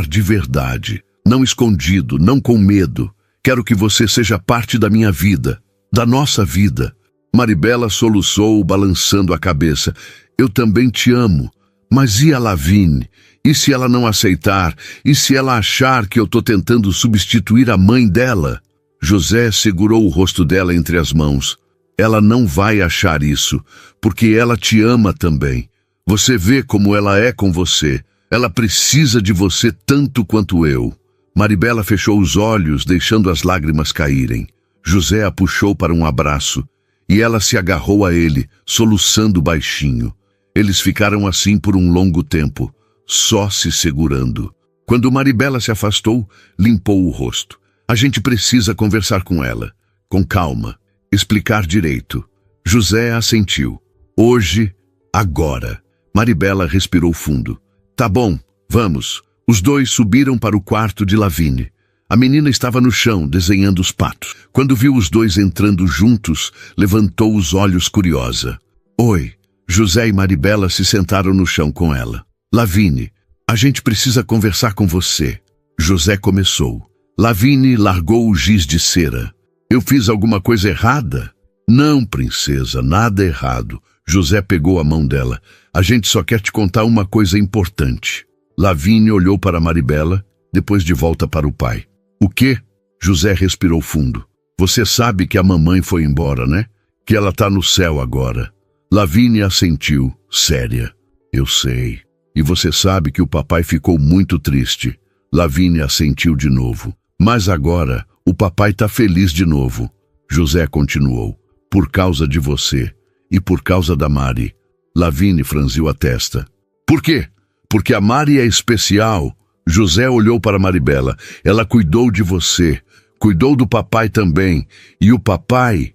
de verdade, não escondido, não com medo. Quero que você seja parte da minha vida, da nossa vida. Maribela soluçou, balançando a cabeça. Eu também te amo, mas e a Lavínia? E se ela não aceitar? E se ela achar que eu estou tentando substituir a mãe dela? José segurou o rosto dela entre as mãos. Ela não vai achar isso, porque ela te ama também. Você vê como ela é com você. Ela precisa de você tanto quanto eu. Maribela fechou os olhos, deixando as lágrimas caírem. José a puxou para um abraço, e ela se agarrou a ele, soluçando baixinho. Eles ficaram assim por um longo tempo, só se segurando. Quando Maribela se afastou, limpou o rosto. A gente precisa conversar com ela, com calma, explicar direito. José assentiu. Hoje, agora. Maribela respirou fundo. Tá bom, vamos. Os dois subiram para o quarto de Lavínia. A menina estava no chão, desenhando os patos. Quando viu os dois entrando juntos, levantou os olhos curiosa. Oi. José e Maribela se sentaram no chão com ela. Lavínia, a gente precisa conversar com você. José começou. Lavínia largou o giz de cera. Eu fiz alguma coisa errada? Não, princesa, nada errado. José pegou a mão dela. A gente só quer te contar uma coisa importante. Lavínia olhou para Maribela, depois de volta para o pai. O quê? José respirou fundo. Você sabe que a mamãe foi embora, né? Que ela tá no céu agora. Lavínia assentiu, séria. Eu sei. E você sabe que o papai ficou muito triste. Lavínia assentiu de novo. Mas agora, o papai tá feliz de novo. José continuou. Por causa de você. E por causa da Mari. Lavínia franziu a testa. Por quê? Porque a Mari é especial. José olhou para Maribela. Ela cuidou de você. Cuidou do papai também. E o papai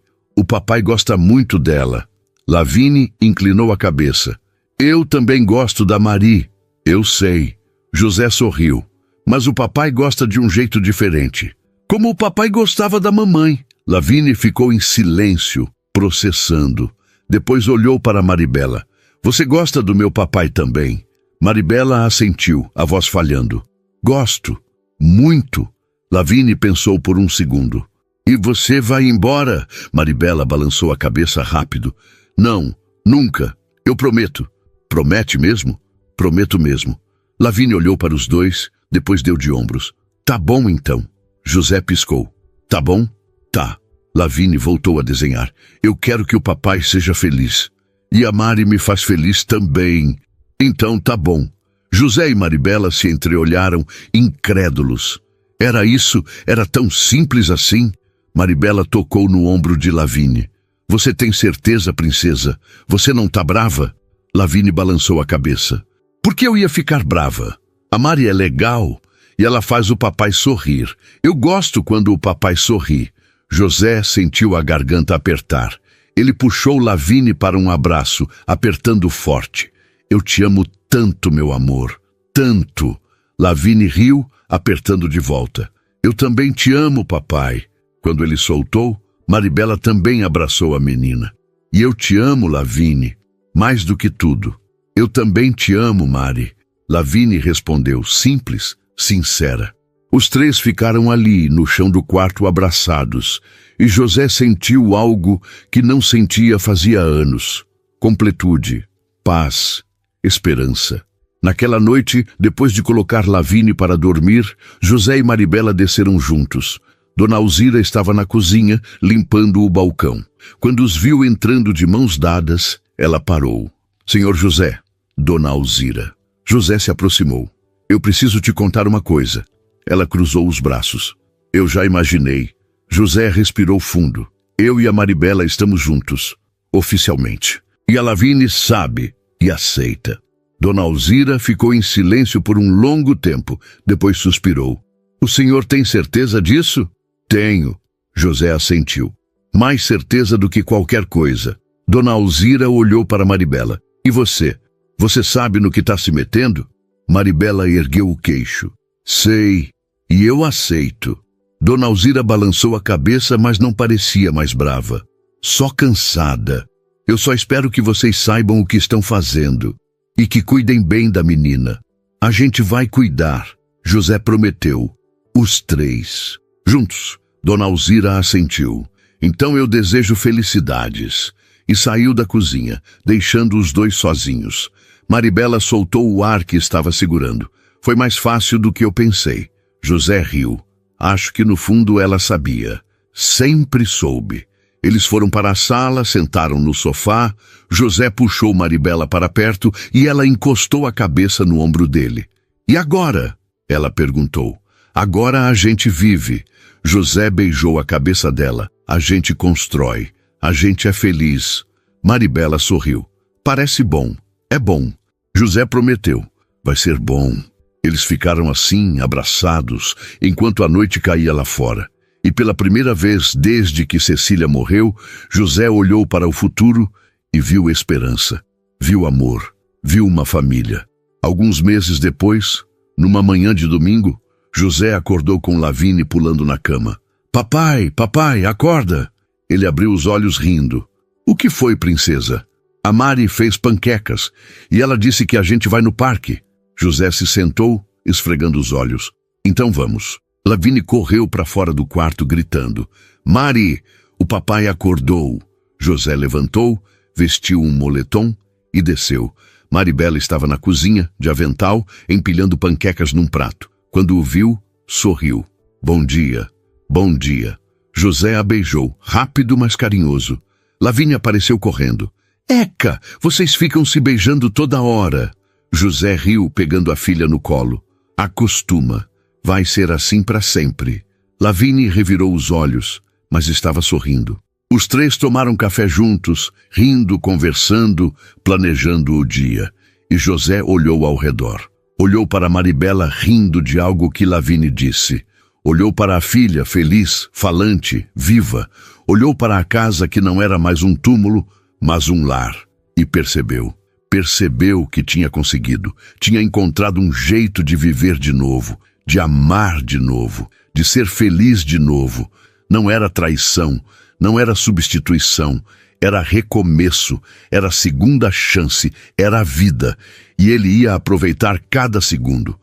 gosta muito dela. Lavínia inclinou a cabeça. Eu também gosto da Mari. Eu sei. José sorriu. Mas o papai gosta de um jeito diferente. Como o papai gostava da mamãe. Lavínia ficou em silêncio, processando. Depois olhou para Maribela. Você gosta do meu papai também? Maribela assentiu, a voz falhando. Gosto. Muito. Lavínia pensou por um segundo. E você vai embora? Maribela balançou a cabeça rápido. Não, nunca. Eu prometo. Promete mesmo? Prometo mesmo. Lavínia olhou para os dois, depois deu de ombros. Tá bom então. José piscou. Tá bom? Tá. Lavínia voltou a desenhar. Eu quero que o papai seja feliz. E a Mari me faz feliz também. Então tá bom. José e Maribela se entreolharam, incrédulos. Era isso? Era tão simples assim? Maribela tocou no ombro de Lavínia. Você tem certeza, princesa? Você não tá brava? Lavínia balançou a cabeça. Por que eu ia ficar brava? A Mari é legal e ela faz o papai sorrir. Eu gosto quando o papai sorri. José sentiu a garganta apertar. Ele puxou Lavínia para um abraço, apertando forte. Eu te amo tanto, meu amor. Tanto. Lavínia riu, apertando de volta. Eu também te amo, papai. Quando ele soltou, Maribela também abraçou a menina. E eu te amo, Lavínia, mais do que tudo. Eu também te amo, Mari. Lavínia respondeu, simples, sincera. Os três ficaram ali, no chão do quarto, abraçados, e José sentiu algo que não sentia fazia anos. Completude, paz, esperança. Naquela noite, depois de colocar Lavínia para dormir, José e Maribela desceram juntos. Dona Alzira estava na cozinha, limpando o balcão. Quando os viu entrando de mãos dadas, ela parou. Senhor José, Dona Alzira. José se aproximou. Eu preciso te contar uma coisa. Ela cruzou os braços. Eu já imaginei. José respirou fundo. Eu e a Maribela estamos juntos, oficialmente. E a Lavínia sabe e aceita. Dona Alzira ficou em silêncio por um longo tempo, depois suspirou. O senhor tem certeza disso? Tenho. José assentiu. Mais certeza do que qualquer coisa. Dona Alzira olhou para Maribela. E você? Você sabe no que está se metendo? Maribela ergueu o queixo. Sei. E eu aceito. Dona Alzira balançou a cabeça, mas não parecia mais brava. Só cansada. Eu só espero que vocês saibam o que estão fazendo. E que cuidem bem da menina. A gente vai cuidar. José prometeu. Os três. Juntos. Dona Alzira assentiu. Então eu desejo felicidades. E saiu da cozinha, deixando os dois sozinhos. Maribela soltou o ar que estava segurando. Foi mais fácil do que eu pensei. José riu. Acho que no fundo ela sabia. Sempre soube. Eles foram para a sala, sentaram no sofá. José puxou Maribela para perto e ela encostou a cabeça no ombro dele. E agora? Ela perguntou. Agora a gente vive. José beijou a cabeça dela. A gente constrói. A gente é feliz. Maribela sorriu. Parece bom. É bom. José prometeu. Vai ser bom. Eles ficaram assim, abraçados, enquanto a noite caía lá fora. E pela primeira vez desde que Cecília morreu, José olhou para o futuro e viu esperança. Viu amor. Viu uma família. Alguns meses depois, numa manhã de domingo, José acordou com Lavínia pulando na cama. Papai, papai, acorda! Ele abriu os olhos rindo. O que foi, princesa? A Mari fez panquecas e ela disse que a gente vai no parque. José se sentou, esfregando os olhos. Então vamos. Lavínia correu para fora do quarto, gritando. Mari, o papai acordou. José levantou, vestiu um moletom e desceu. Maribela estava na cozinha, de avental, empilhando panquecas num prato. Quando o viu, sorriu. Bom dia. Bom dia. José a beijou, rápido, mas carinhoso. Lavínia apareceu correndo. Eca, vocês ficam se beijando toda hora. José riu, pegando a filha no colo. Acostuma. Vai ser assim para sempre. Lavínia revirou os olhos, mas estava sorrindo. Os três tomaram café juntos, rindo, conversando, planejando o dia. E José olhou ao redor. Olhou para Maribela rindo de algo que Lavínia disse. Olhou para a filha, feliz, falante, viva. Olhou para a casa que não era mais um túmulo, mas um lar. E percebeu. Percebeu que tinha conseguido. Tinha encontrado um jeito de viver de novo, de amar de novo, de ser feliz de novo. Não era traição, não era substituição, era recomeço, era segunda chance, era a vida. E ele ia aproveitar cada segundo.